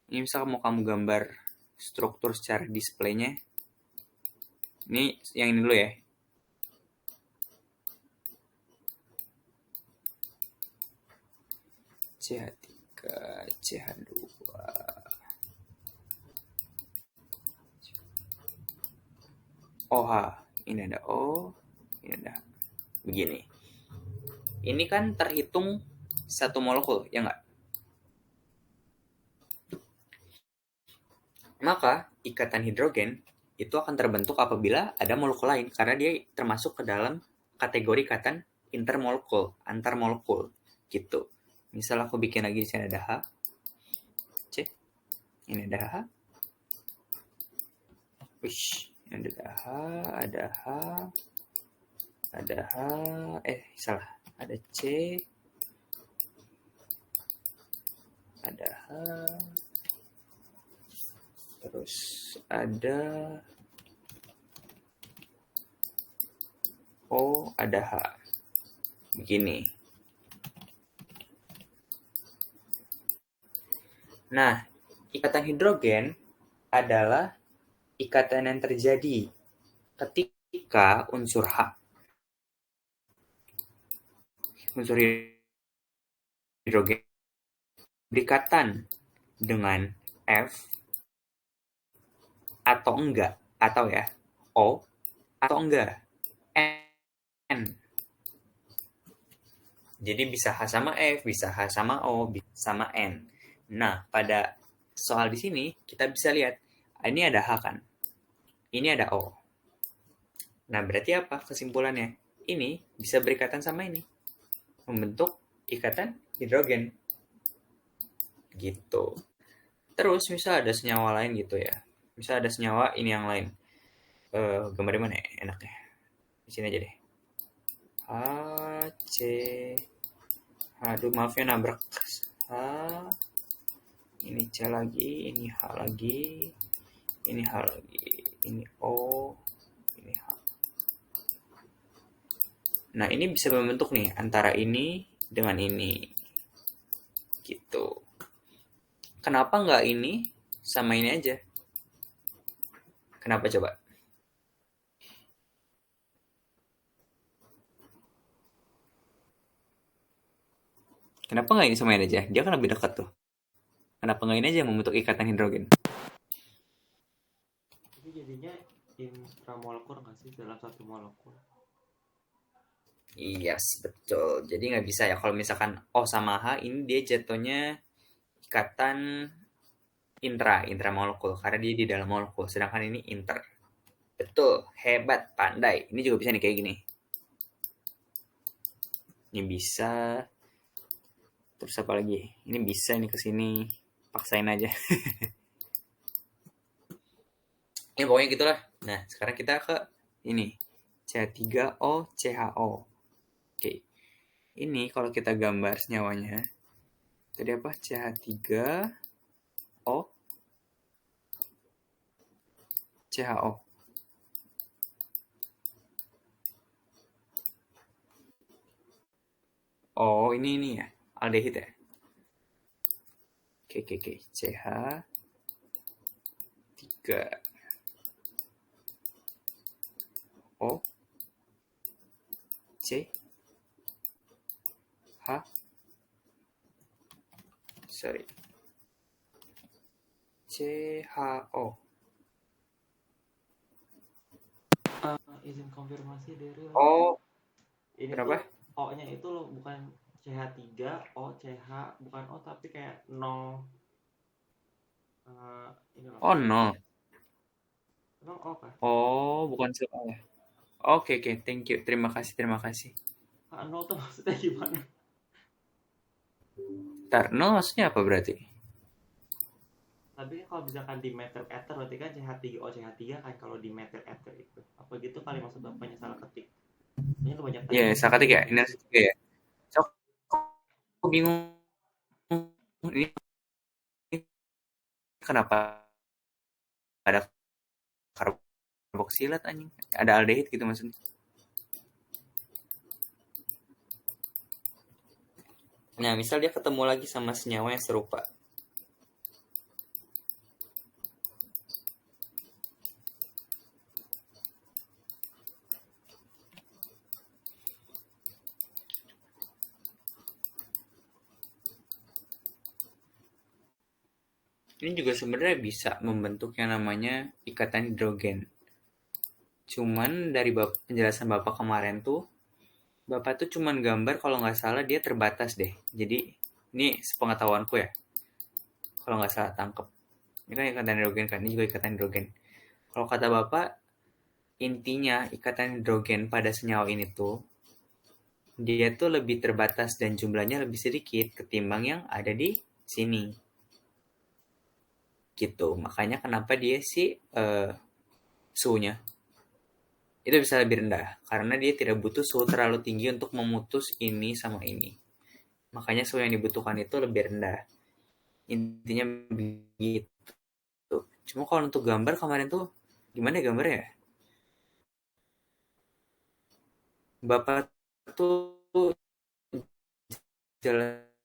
Ini misal mau kamu gambar struktur secara displaynya. Ini yang ini dulu ya. CH3, CH2. OH. Ini ada O, ini ada begini. Ini kan terhitung satu molekul, ya nggak? Maka ikatan hidrogen itu akan terbentuk apabila ada molekul lain karena dia termasuk ke dalam kategori ikatan intermolekul, antar molekul gitu. Misal aku bikin lagi di sini ada H, C, ini ada H, wish, ini ada H, ada H, ada H, salah, ada C, ada H, terus ada O, ada H. Begini. Nah, ikatan hidrogen adalah ikatan yang terjadi ketika unsur H. Unsur hidrogen berikatan dengan F atau enggak, atau ya O atau enggak N. Jadi bisa H sama F, bisa H sama O, bisa sama N. Nah, pada soal di sini kita bisa lihat ini ada H kan, ini ada O. Nah, berarti apa kesimpulannya? Ini bisa berikatan sama ini, membentuk ikatan hidrogen. Gitu. Terus misal ada senyawa lain gitu ya. Misal ada senyawa ini yang lain. Gambar mana ya enaknya? Di sini aja deh. H, C, aduh maaf ya nabrak. H, ini C lagi, ini H lagi, ini H lagi, ini O, ini H. Nah, ini bisa membentuk nih antara ini dengan ini. Gitu. Kenapa nggak ini sama ini aja? Kenapa coba? Kenapa nggak ini sama ini aja? Dia kan lebih dekat tuh. Kenapa nggak ini aja yang membentuk ikatan hidrogen? Itu jadinya intramolekul nggak sih dalam satu molekul? Yes, betul. Jadi nggak bisa ya kalau misalkan O sama H ini dia jatuhnya ikatan intramolekul karena dia di dalam molekul. Sedangkan ini inter. Betul, hebat, pandai. Ini juga bisa nih kayak gini. Ini bisa. Terus apa lagi? Ini bisa nih ke sini. Paksain aja. Ya pokoknya gitulah. Nah, sekarang kita ke ini. CH3O, CHO. Oke. Ini kalau kita gambar senyawanya. Tadi apa? CH3 O CHO. Oh, ini ya. Aldehid ya. Oke. CH 3 O C H sorry CHO. Izin konfirmasi dari Oh, ini berapa? tuh O-nya itu loh bukan CH3, O, CH, bukan O tapi kayak 0. Ini loh. Oh, 0. Emang O kah? Oh, bukan soal ya. Oke, thank you. Terima kasih. 0 tuh maksudnya gimana? Ntar, 0 maksudnya apa berarti? Tapi kalau misalkan di meter ether berarti kan CH3O CH3 kan kalau di meter ether itu. Apa gitu kali maksud bapaknya salah ketik. Ini lu banyak Iya, tanya. saya ketik ya. Ini juga ya. So, aku bingung. Ini kenapa ada karboksilat anjing? Ada aldehid gitu maksudnya. Nah, misal dia ketemu lagi sama senyawa yang serupa. Ini juga sebenarnya bisa membentuk yang namanya ikatan hidrogen. Cuman dari penjelasan Bapak kemarin tuh, Bapak tuh cuman gambar kalau nggak salah dia terbatas deh. Jadi ini sepengetahuanku ya. Kalau nggak salah tangkep. Ini kan ikatan hidrogen kan, ini juga ikatan hidrogen. Kalau kata Bapak, intinya ikatan hidrogen pada senyawa ini tuh, dia tuh lebih terbatas dan jumlahnya lebih sedikit ketimbang yang ada di sini. Gitu. Makanya kenapa dia sih suhunya itu bisa lebih rendah karena dia tidak butuh suhu terlalu tinggi untuk memutus ini sama ini. Makanya suhu yang dibutuhkan itu lebih rendah. Intinya begitu. Cuma kalau untuk gambar kemarin tuh gimana ya gambarnya? Bapak tuh jelasinnya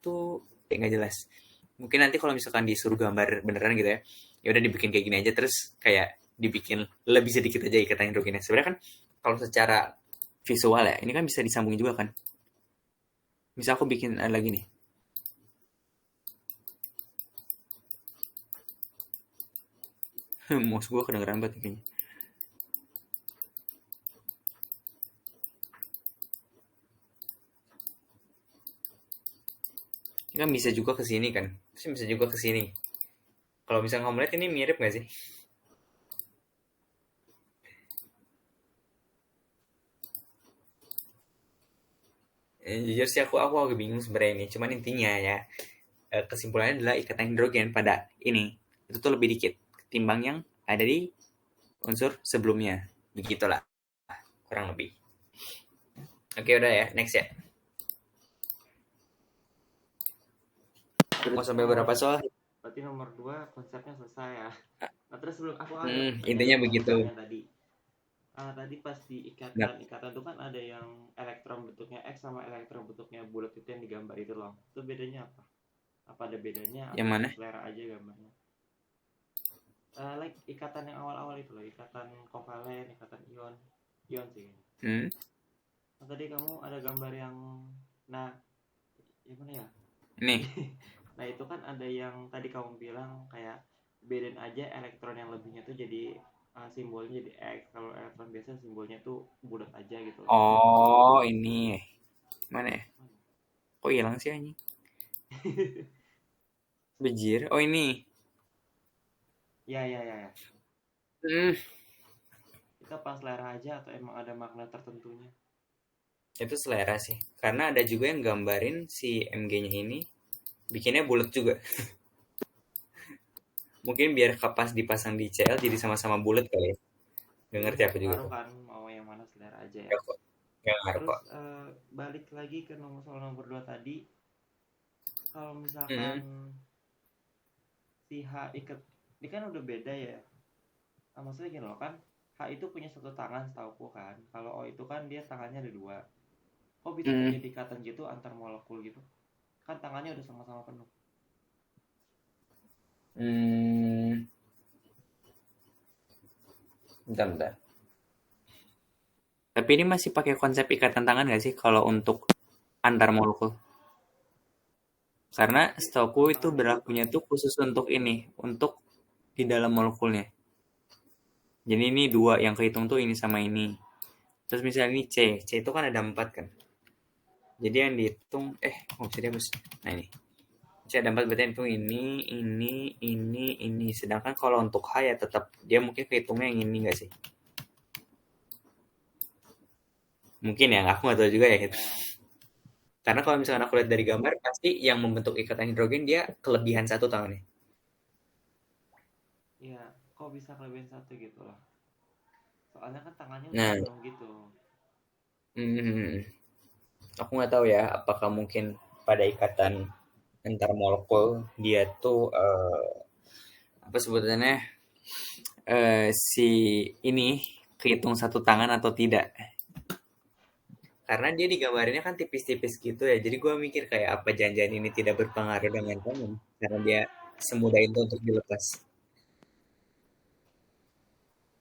tuh nggak jelas. Mungkin nanti kalau misalkan disuruh gambar beneran gitu ya udah dibikin kayak gini aja terus kayak dibikin lebih sedikit aja ikatan hidrogennya. Sebenarnya kan kalau secara visual ya ini kan bisa disambungin juga kan. Misal aku bikin lagi nih. Mouse gue kedengeran banget kayaknya. Ini kan bisa juga ke sini kan. Terus bisa juga ke sini. Kalau misalnya kamu lihat ini mirip gak sih? Jujur sih aku agak bingung sebenarnya ini. Cuman intinya ya kesimpulannya adalah ikatan hidrogen pada ini itu tuh lebih dikit ketimbang yang ada di unsur sebelumnya. Begitulah kurang lebih. Oke udah ya next ya. Mau sampai berapa soal? Berarti nomor 2 konsepnya selesai ya. Nah terus sebelum aku intinya begitu. Tadi pas di ikatan itu kan ada yang elektron bentuknya X sama elektron bentuknya bulat itu yang digambar itu loh. Itu bedanya apa? Apa ada bedanya? Yang mana? Selera aja gambarnya. Like ikatan yang awal-awal itu loh, ikatan kovalen, ikatan ion sih. Nah, tadi kamu ada gambar yang, nah, yang mana ya? Ini. Nah itu kan ada yang tadi kamu bilang kayak bedain aja elektron yang lebihnya tuh jadi simbolnya jadi X, kalau elektron biasa simbolnya tuh bulat aja gitu. Oh ini mana ya? Kok hilang sih anjing? Bejir. Oh ini. Ya. Itu pas selera aja atau emang ada makna tertentunya? Itu selera sih. Karena ada juga yang gambarin si MG-nya ini bikinnya bulat juga. Mungkin biar kapas dipasang di CL jadi sama-sama bulat kali ya. Gak ngerti aku juga tuh. Kan mau yang mana selera aja ya. Gak ngaruh kok. Terus balik lagi ke soal nomor 2 tadi. kalau misalkan si H ikat, ini kan udah beda ya. Nah, maksudnya gini loh, kan H itu punya satu tangan setauku kan. Kalau O itu kan dia tangannya ada dua. Kok bisa terjadi ikatan gitu antar molekul gitu? Kan tangannya udah sama-sama penuh. Bentar. Tapi ini masih pakai konsep ikatan tangan nggak sih kalau untuk antar molekul? Karena setauku itu berlakunya tuh khusus untuk ini, untuk di dalam molekulnya. Jadi ini dua yang kehitung tuh ini sama ini. Terus misalnya ini C itu kan ada 4 kan. Jadi yang dihitung, bisa dihapus. Nah ini, C ada 4 berarti itu ini. Sedangkan kalau untuk H ya tetap dia mungkin kehitungnya yang ini nggak sih? Mungkin ya, aku nggak tahu juga ya gitu. Karena kalau misalkan aku lihat dari gambar, pasti yang membentuk ikatan hidrogen dia kelebihan satu tangannya. Iya, kok bisa kelebihan satu gitu loh. Soalnya kan tangannya udah penuh gitu. Aku nggak tahu ya, apakah mungkin pada ikatan antar molekul dia tuh apa sebutannya si ini kehitung satu tangan atau tidak. Karena dia digambarinnya kan tipis-tipis gitu ya. Jadi gue mikir kayak apa janjian ini tidak berpengaruh dengan kamu. Karena dia semudah itu untuk dilepas.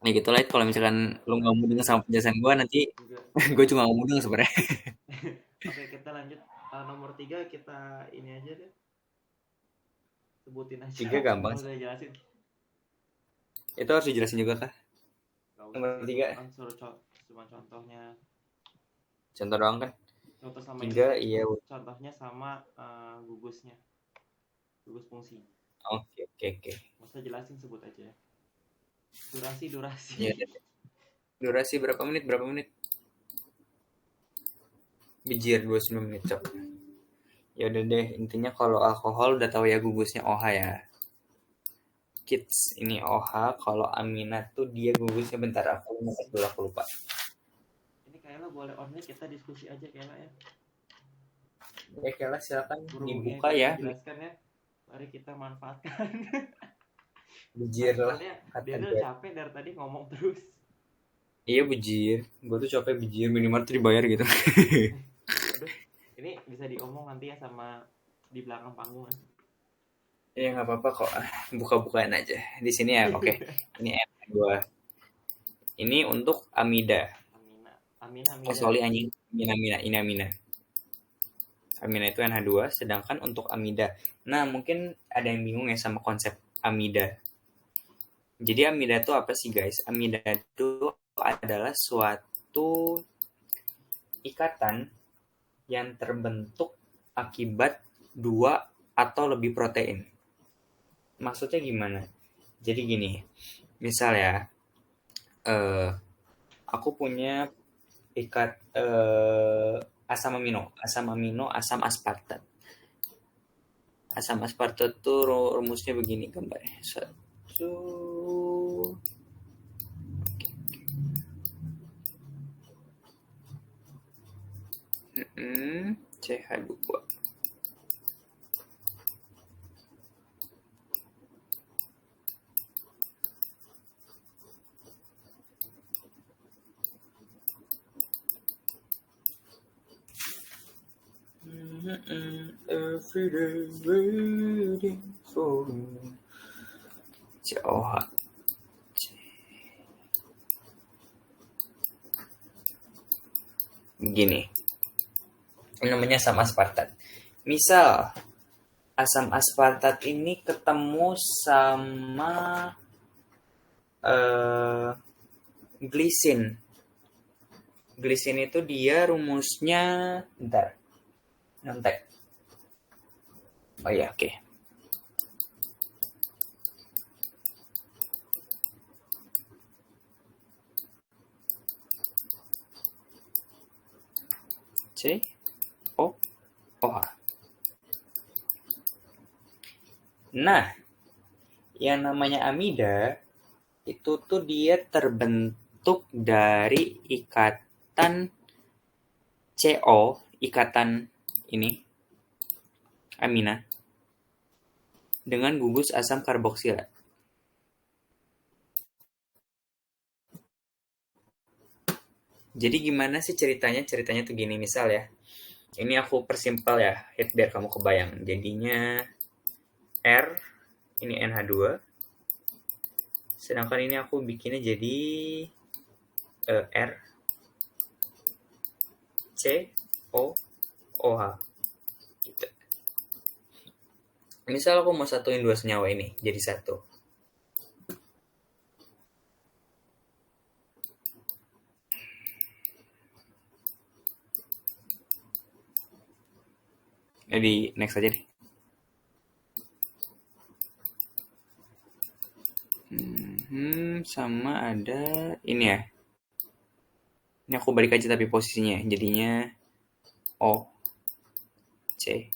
Ya gitu lah, kalau misalkan lu nggak mau dengar sama penjelasan gue nanti gue juga nggak mau dengar sebenarnya. Oke, kita lanjut. Nomor 3 kita ini aja deh. Sebutin aja. 3 gampang. Udah jelasin. Itu harus dijelasin juga kah? Nomor 3. Cuma contohnya. Contoh doang kan? Contoh sama 3 iya. Contohnya sama gugusnya. Gugus fungsi. Oke. Nggak usah jelasin, sebut aja. Durasi. Ya, durasi berapa menit? Bejir 29 menit, Cok. Ya udah deh, intinya kalau alkohol udah tahu ya gugusnya OH ya. Kids ini OH, kalau amina tuh dia gugusnya bentar aku lupa. Ini kayaknya boleh online kita diskusi aja kayaknya ya. Ya kayaknya silakan dibuka ya. Jelaskan ya. Mari kita manfaatkan. Bejir lah. Dia udah capek dari tadi ngomong terus. Iya bejir, gue tuh capek bejir, minimal tuh dibayar gitu. Ini bisa diomong nanti ya sama di belakang panggung. Ya nggak apa-apa kok, buka-bukaan aja di sini ya. Oke. Ini N2. Ini untuk amida. Amina. Sorry anjing, amina. Ini amina. Amina itu NH2, sedangkan untuk amida. Nah mungkin ada yang bingung ya sama konsep amida. Jadi amida itu apa sih guys? Amida itu adalah suatu ikatan yang terbentuk akibat 2 atau lebih protein. Maksudnya gimana? Jadi gini, misal ya, aku punya asam amino, asam aspartat. Asam aspartat tuh rumusnya begini gambarnya. CH2. Every day waiting for you. COH. Begini. Ini namanya asam aspartat. Misal asam aspartat ini ketemu sama glisin. Glisin itu dia rumusnya bentar. Nontek. Oh iya, oke. COH. Nah, yang namanya amida itu tuh dia terbentuk dari ikatan CO, ikatan ini amina dengan gugus asam karboksilat. Jadi gimana sih ceritanya? Ceritanya tuh gini, misal ya. Ini aku persimpel ya, biar kamu kebayang. Jadinya R, ini NH2. Sedangkan ini aku bikinnya jadi R, C, O, OH. Gitu. Misal aku mau satuin dua senyawa ini jadi satu. Jadi next aja deh. Sama ada ini ya. Ini aku balik aja tapi posisinya. Jadinya O, C,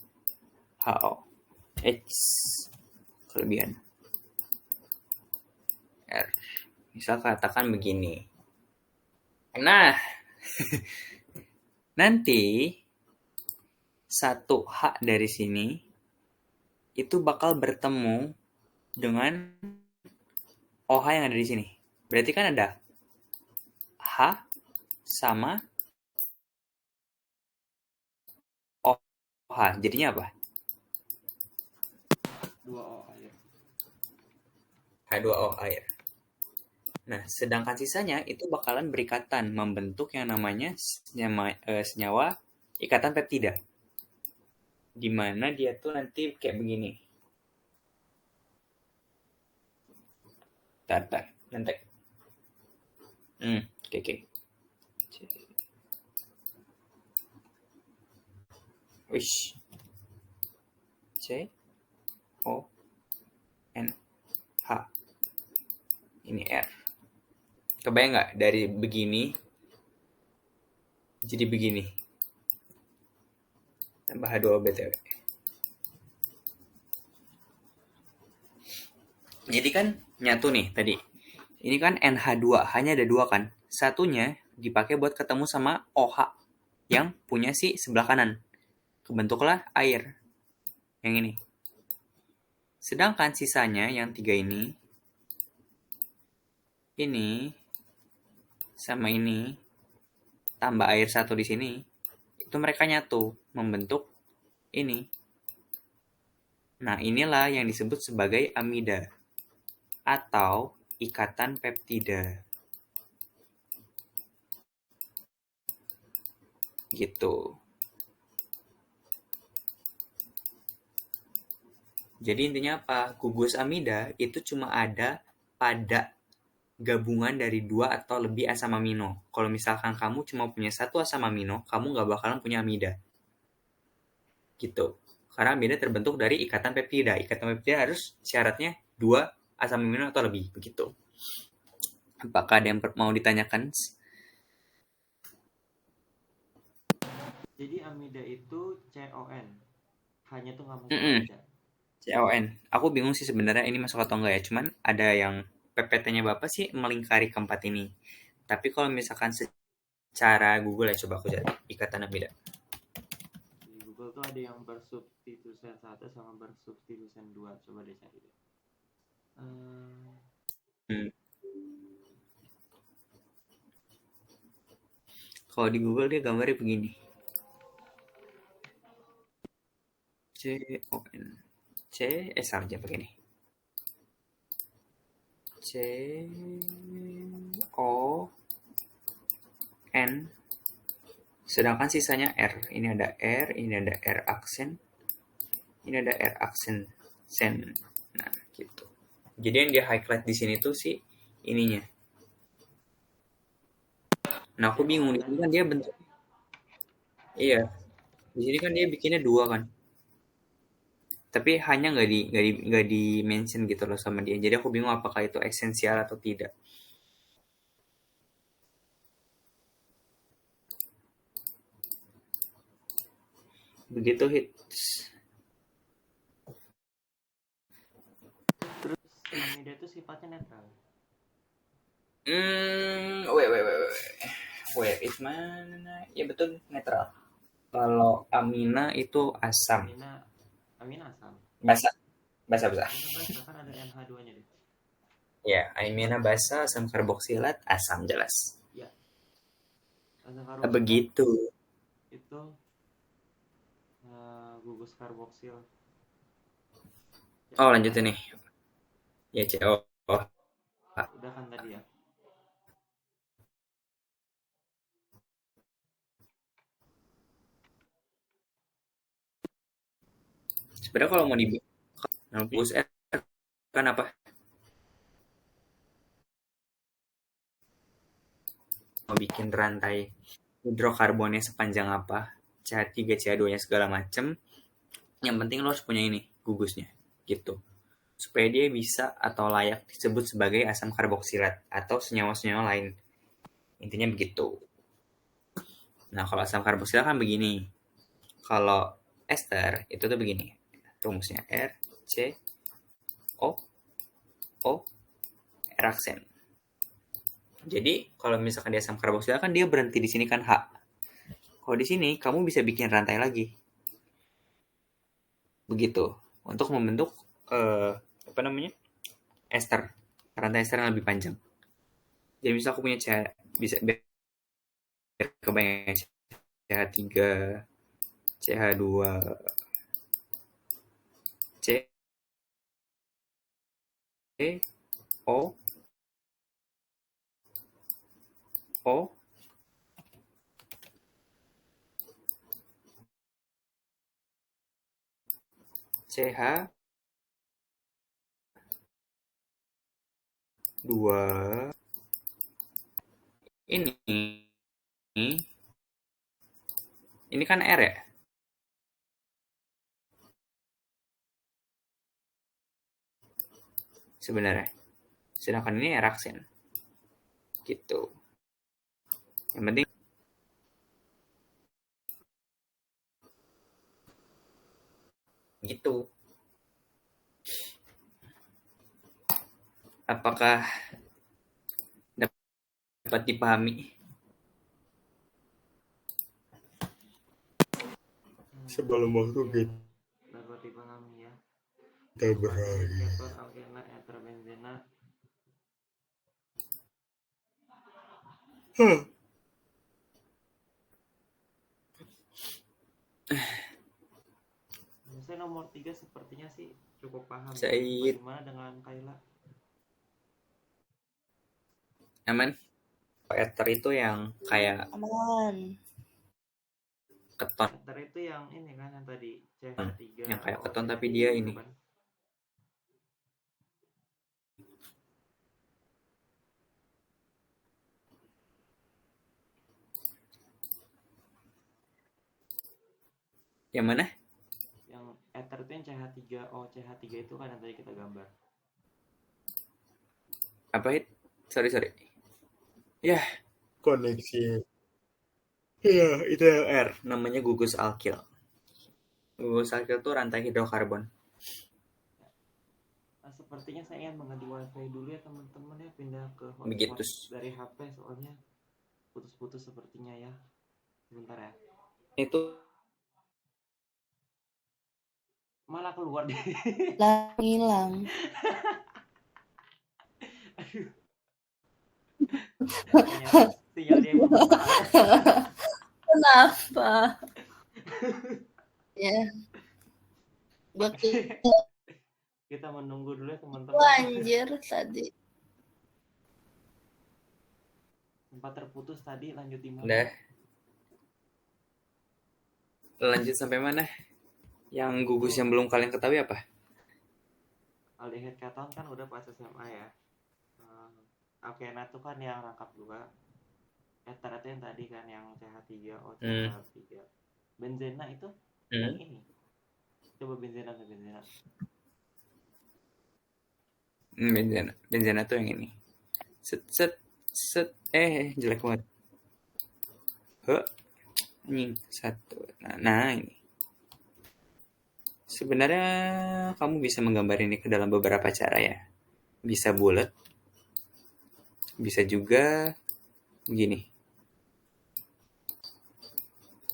H, O, H, kelebihan. R. Misal katakan begini. Nah, nanti satu H dari sini itu bakal bertemu dengan OH yang ada di sini. Berarti kan ada H sama OH. Jadinya apa? 2O air. H2O air. Nah, sedangkan sisanya itu bakalan berikatan membentuk yang namanya senyawa ikatan peptida. Di mana dia tuh nanti kayak begini. Tar, nanti. Oke. Wish. C, O, N, H. Ini R. Kebayang nggak dari begini jadi begini? Tambah H2O BTW. Jadi kan nyatu nih tadi. Ini kan NH2, hanya ada 2 kan. Satunya dipakai buat ketemu sama OH yang punya si sebelah kanan. Kebentuklah air. Yang ini. Sedangkan sisanya yang 3 ini sama ini tambah air 1 di sini, itu mereka nyatu membentuk ini. Nah, inilah yang disebut sebagai amida atau ikatan peptida. Gitu. Jadi intinya apa? Gugus amida itu cuma ada pada gabungan dari 2 atau lebih asam amino. Kalau misalkan kamu cuma punya 1 asam amino, kamu nggak bakalan punya amida. Gitu. Karena amida terbentuk dari ikatan peptida. Ikatan peptida harus syaratnya 2 asam amino atau lebih. Begitu. Apakah ada yang mau ditanyakan? Jadi amida itu CON. Hanya tuh nggak masuk amida. CON. Aku bingung sih sebenarnya ini masuk atau enggak ya. Cuman ada yang PPT-nya Bapak sih melingkari keempat ini. Tapi kalau misalkan secara Google ya, coba aku cari ikatan amida. Di Google tuh ada yang bersubstitusen 1 sama bersubstitusen 2. Coba deh cari deh. Kalau di Google dia gambarnya begini. CON. Saja begini. CON. Sedangkan sisanya R. Ini ada R, ini ada R aksen. Ini ada R aksen sen. Nah, gitu. Jadi yang dia highlight di sini tuh sih ininya. Nah, aku bingung di sini kan dia bentuk. Iya. Di sini kan dia bikinnya 2 kan. Tapi hanya nggak di mention gitu loh sama dia. Jadi aku bingung apakah itu esensial atau tidak. Begitu hits. Terus amida itu sifatnya netral. Wait, it's mana? Ya betul, netral. Kalau amina itu asam. Amina Amina asam. Basa. Basa. Amina basa kan ada NH2-nya deh. Ya, amina basa, asam karboksilat, asam jelas. Ya. Asam karboksilat Begitu. itu gugus karboksil. Oh, lanjutin nih. Ya, CO. Udah kan tadi ya. Sebenarnya kalau mau dibikin gugus R kan apa? Mau bikin rantai hidrokarbonnya sepanjang apa? CH3, CH2-nya segala macem. Yang penting lo harus punya ini, gugusnya. Gitu. Supaya dia bisa atau layak disebut sebagai asam karboksilat atau senyawa-senyawa lain. Intinya begitu. Nah, kalau asam karboksilat kan begini. Kalau ester itu tuh begini. Rumusnya R, C, O, O, raksen. Jadi kalau misalkan dia asam karboksilat kan dia berhenti di sini kan H. Kalau di sini kamu bisa bikin rantai lagi. Begitu. Untuk membentuk apa namanya? Ester. Rantai ester yang lebih panjang. Jadi misal aku punya bisa kebayang CH3, CH2, C, O, O, CH, 2, ini kan R ya? Sebenarnya. Sedangkan ini raksen. Gitu. Yang penting gitu. Apakah dapat dipahami? Sebelum waktu kita dapat dipahami ya. kita berakhir. Keton, alkena, eter, benzena. Saya nomor 3 sepertinya sih cukup paham. Said. Bagaimana dengan Kayla? Aman. Eter itu yang kayak aman. Keton. Eter itu yang ini kan yang tadi CH3. Yang kayak keton tapi dia ini. Kan? Yang mana? Yang ether itu yang CH3O, CH3 itu kan yang tadi kita gambar. Apa itu? Sorry. Ya, koneksi. Ya, itu yang R. Namanya gugus alkil. Gugus alkil itu rantai hidrokarbon. Nah, sepertinya saya ingin mengganti wifi dulu ya teman-teman ya, pindah ke hotspot Begitu. dari HP soalnya putus-putus sepertinya ya. Sebentar ya. Itu Malah keluar deh. Hilang. Aduh. Sinyal dia Kenapa? Ya. Buat kita menunggu dulu ya teman-teman. anjir tadi. Sempat terputus tadi, lanjut di mana? udah. Lanjut sampai mana? Yang gugus yang belum kalian ketahui apa? Aldehyde keton kan udah pas SMA ya. Alkena tuh kan yang rangkap 2. Ether itu yang tadi kan yang CH3O, CH3. Benzena itu yang ini. Coba benzena. Benzena tuh yang ini. Set. Jelek banget. Anjing satu. Nah ini. Sebenarnya kamu bisa menggambar ini ke dalam beberapa cara ya. Bisa bulat. Bisa juga begini.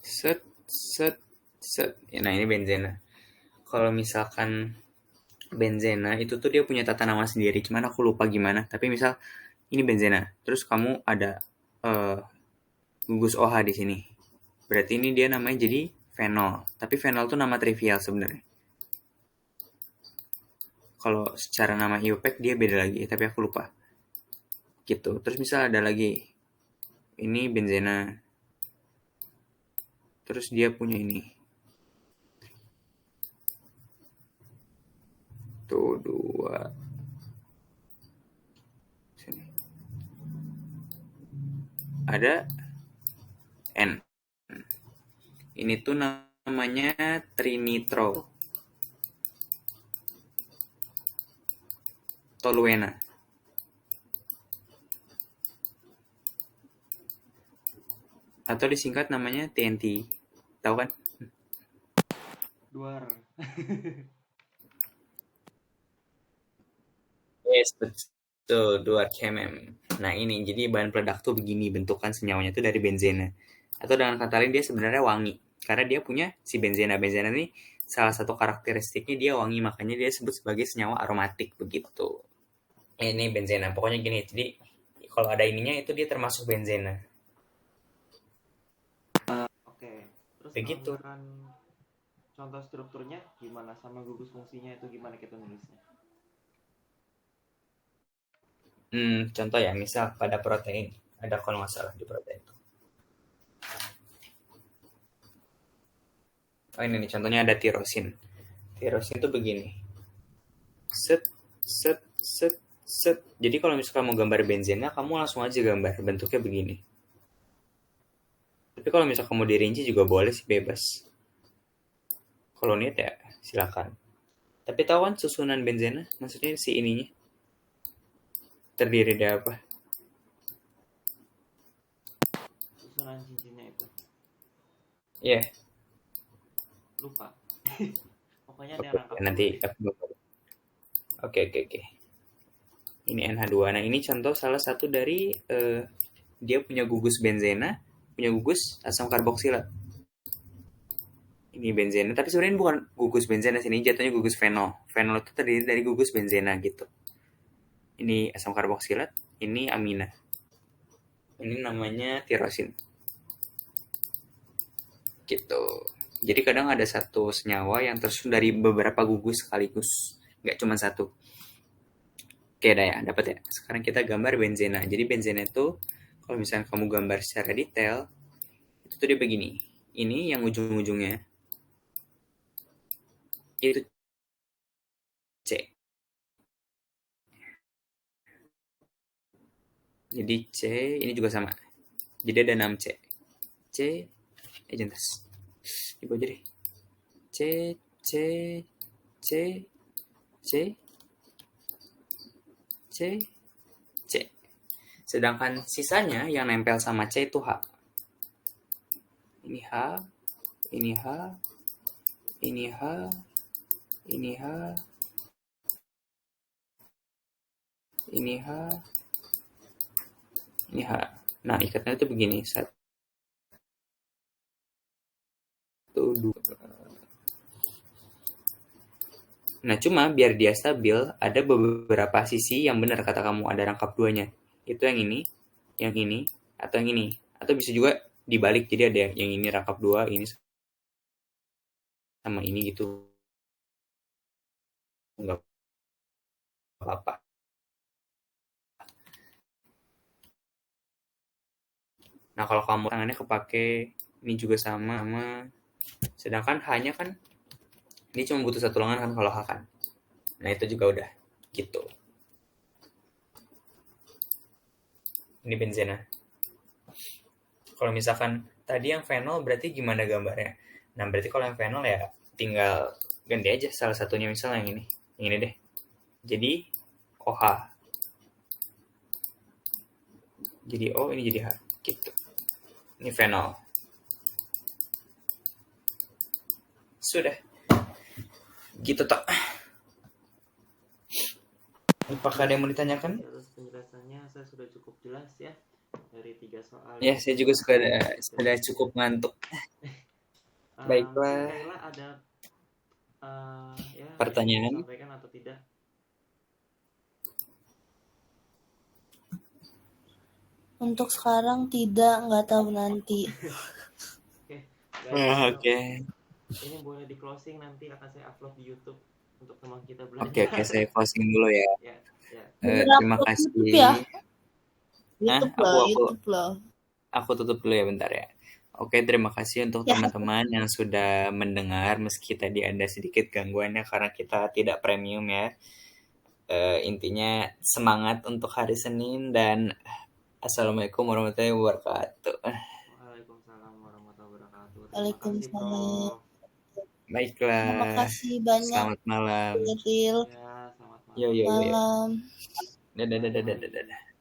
Set. Nah ini benzena. kalau misalkan benzena itu tuh dia punya tata nama sendiri, cuman aku lupa gimana. Tapi misal ini benzena, terus kamu ada gugus OH di sini. Berarti ini dia namanya jadi fenol. Tapi fenol tuh nama trivial sebenarnya. Kalau secara nama IUPAC dia beda lagi, tapi aku lupa. Gitu. Terus misal ada lagi. Ini benzena. Terus dia punya ini. Tuh, 2. Sini. Ada N. Ini tuh namanya trinitro toluena. Atau disingkat namanya TNT. Tahu kan? Duar. Yes, betul. 2 kmm. Nah ini, jadi bahan peledak tuh begini. Bentukan senyawanya tuh dari benzena. Atau dengan kata lain dia sebenarnya wangi. Karena dia punya si benzena. Benzena ini salah satu karakteristiknya dia wangi. Makanya dia disebut sebagai senyawa aromatik. Begitu. Ini benzena. Pokoknya gini. Jadi kalau ada ininya itu dia termasuk benzena. Oke. Terus Begitu. kalau misalkan contoh strukturnya gimana, sama gugus fungsinya itu gimana kita nulisnya? Contoh ya, misal pada protein. Ada kalau nggak salah di protein itu. Oh ini nih, contohnya ada tirosin. Tirosin itu begini. Set, set, set, set. Jadi kalau misalkan mau gambar benzena, kamu langsung aja gambar. Bentuknya begini. Tapi kalau misalkan mau dirinci juga boleh sih, bebas. Kalau niat ya silakan. Tapi tahu kan susunan benzena? Maksudnya si ininya terdiri dari apa? Susunan cincinnya itu Iya. lupa. Pokoknya ada Oke, yang rangkap nanti dua deh. aku Oke. Ini NH2. Nah, ini contoh salah satu dari dia punya gugus benzena, punya gugus asam karboksilat. Ini benzena, tapi sebenarnya bukan gugus benzena sini, jatuhnya gugus fenol. Fenol itu terdiri dari gugus benzena gitu. Ini asam karboksilat, ini amina. Ini namanya tirosin. Gitu. Jadi kadang ada satu senyawa yang tersusun dari beberapa gugus sekaligus, nggak cuma satu. Oke dah ya, dapat ya. Sekarang kita gambar benzena. Jadi benzena itu kalau misalnya kamu gambar secara detail, itu tuh dia begini. Ini yang ujung-ujungnya itu C. Jadi C ini juga sama. Jadi ada 6 C. C jentas. Ibu aja deh. C C C C C C. Sedangkan sisanya yang nempel sama C itu H. Ini H, ini H, ini H, ini H, ini H, ini H. Nah, ikatnya itu begini. 1, 2. Nah, cuma biar dia stabil, ada beberapa sisi yang benar kata kamu, ada rangkap duanya. Itu yang ini, atau yang ini. Atau bisa juga dibalik, jadi ada yang ini rangkap 2, ini sama ini gitu. Enggak apa-apa. Nah, kalau kamu tangannya kepake, ini juga sama. Sedangkan H-nya kan, ini cuma butuh satu lengan kan kalau H kan. Nah, itu juga udah. Gitu. Ini benzena. Kalau misalkan tadi yang fenol berarti gimana gambarnya? Nah, berarti kalau yang fenol ya tinggal ganti aja salah satunya, misalnya yang ini. Yang ini deh. Jadi OH. Jadi O, ini jadi H. Gitu. Ini fenol. Sudah. Gitu tak. Apakah ada yang mau ditanyakan? Atas penjelasannya saya sudah cukup jelas ya dari 3 soal. Ya, saya juga sudah cukup ngantuk. Baiklah. Kayla ada Ya, ada yang Pertanyaan? mau disampaikan atau tidak? Untuk sekarang tidak, nggak tahu nanti. Oke, guys, Oke. ini boleh di closing, nanti akan saya upload di YouTube untuk teman kita belajar. Oke, saya closing dulu ya. Ya. Terima Upload kasih. YouTube ya? Hah? YouTube lah, YouTube lah. Aku tutup dulu ya bentar ya. Oke, terima kasih untuk Ya. teman-teman yang sudah mendengar meski tadi ada sedikit gangguannya karena kita tidak premium ya. Intinya semangat untuk hari Senin dan Assalamualaikum warahmatullahi wabarakatuh. Waalaikumsalam warahmatullahi wabarakatuh. Terima kasih, Waalaikumsalam. Prof. Baiklah. Terima kasih banyak, Selamat malam. Cyril. Ya, selamat malam. Yo. Malam. Dadah.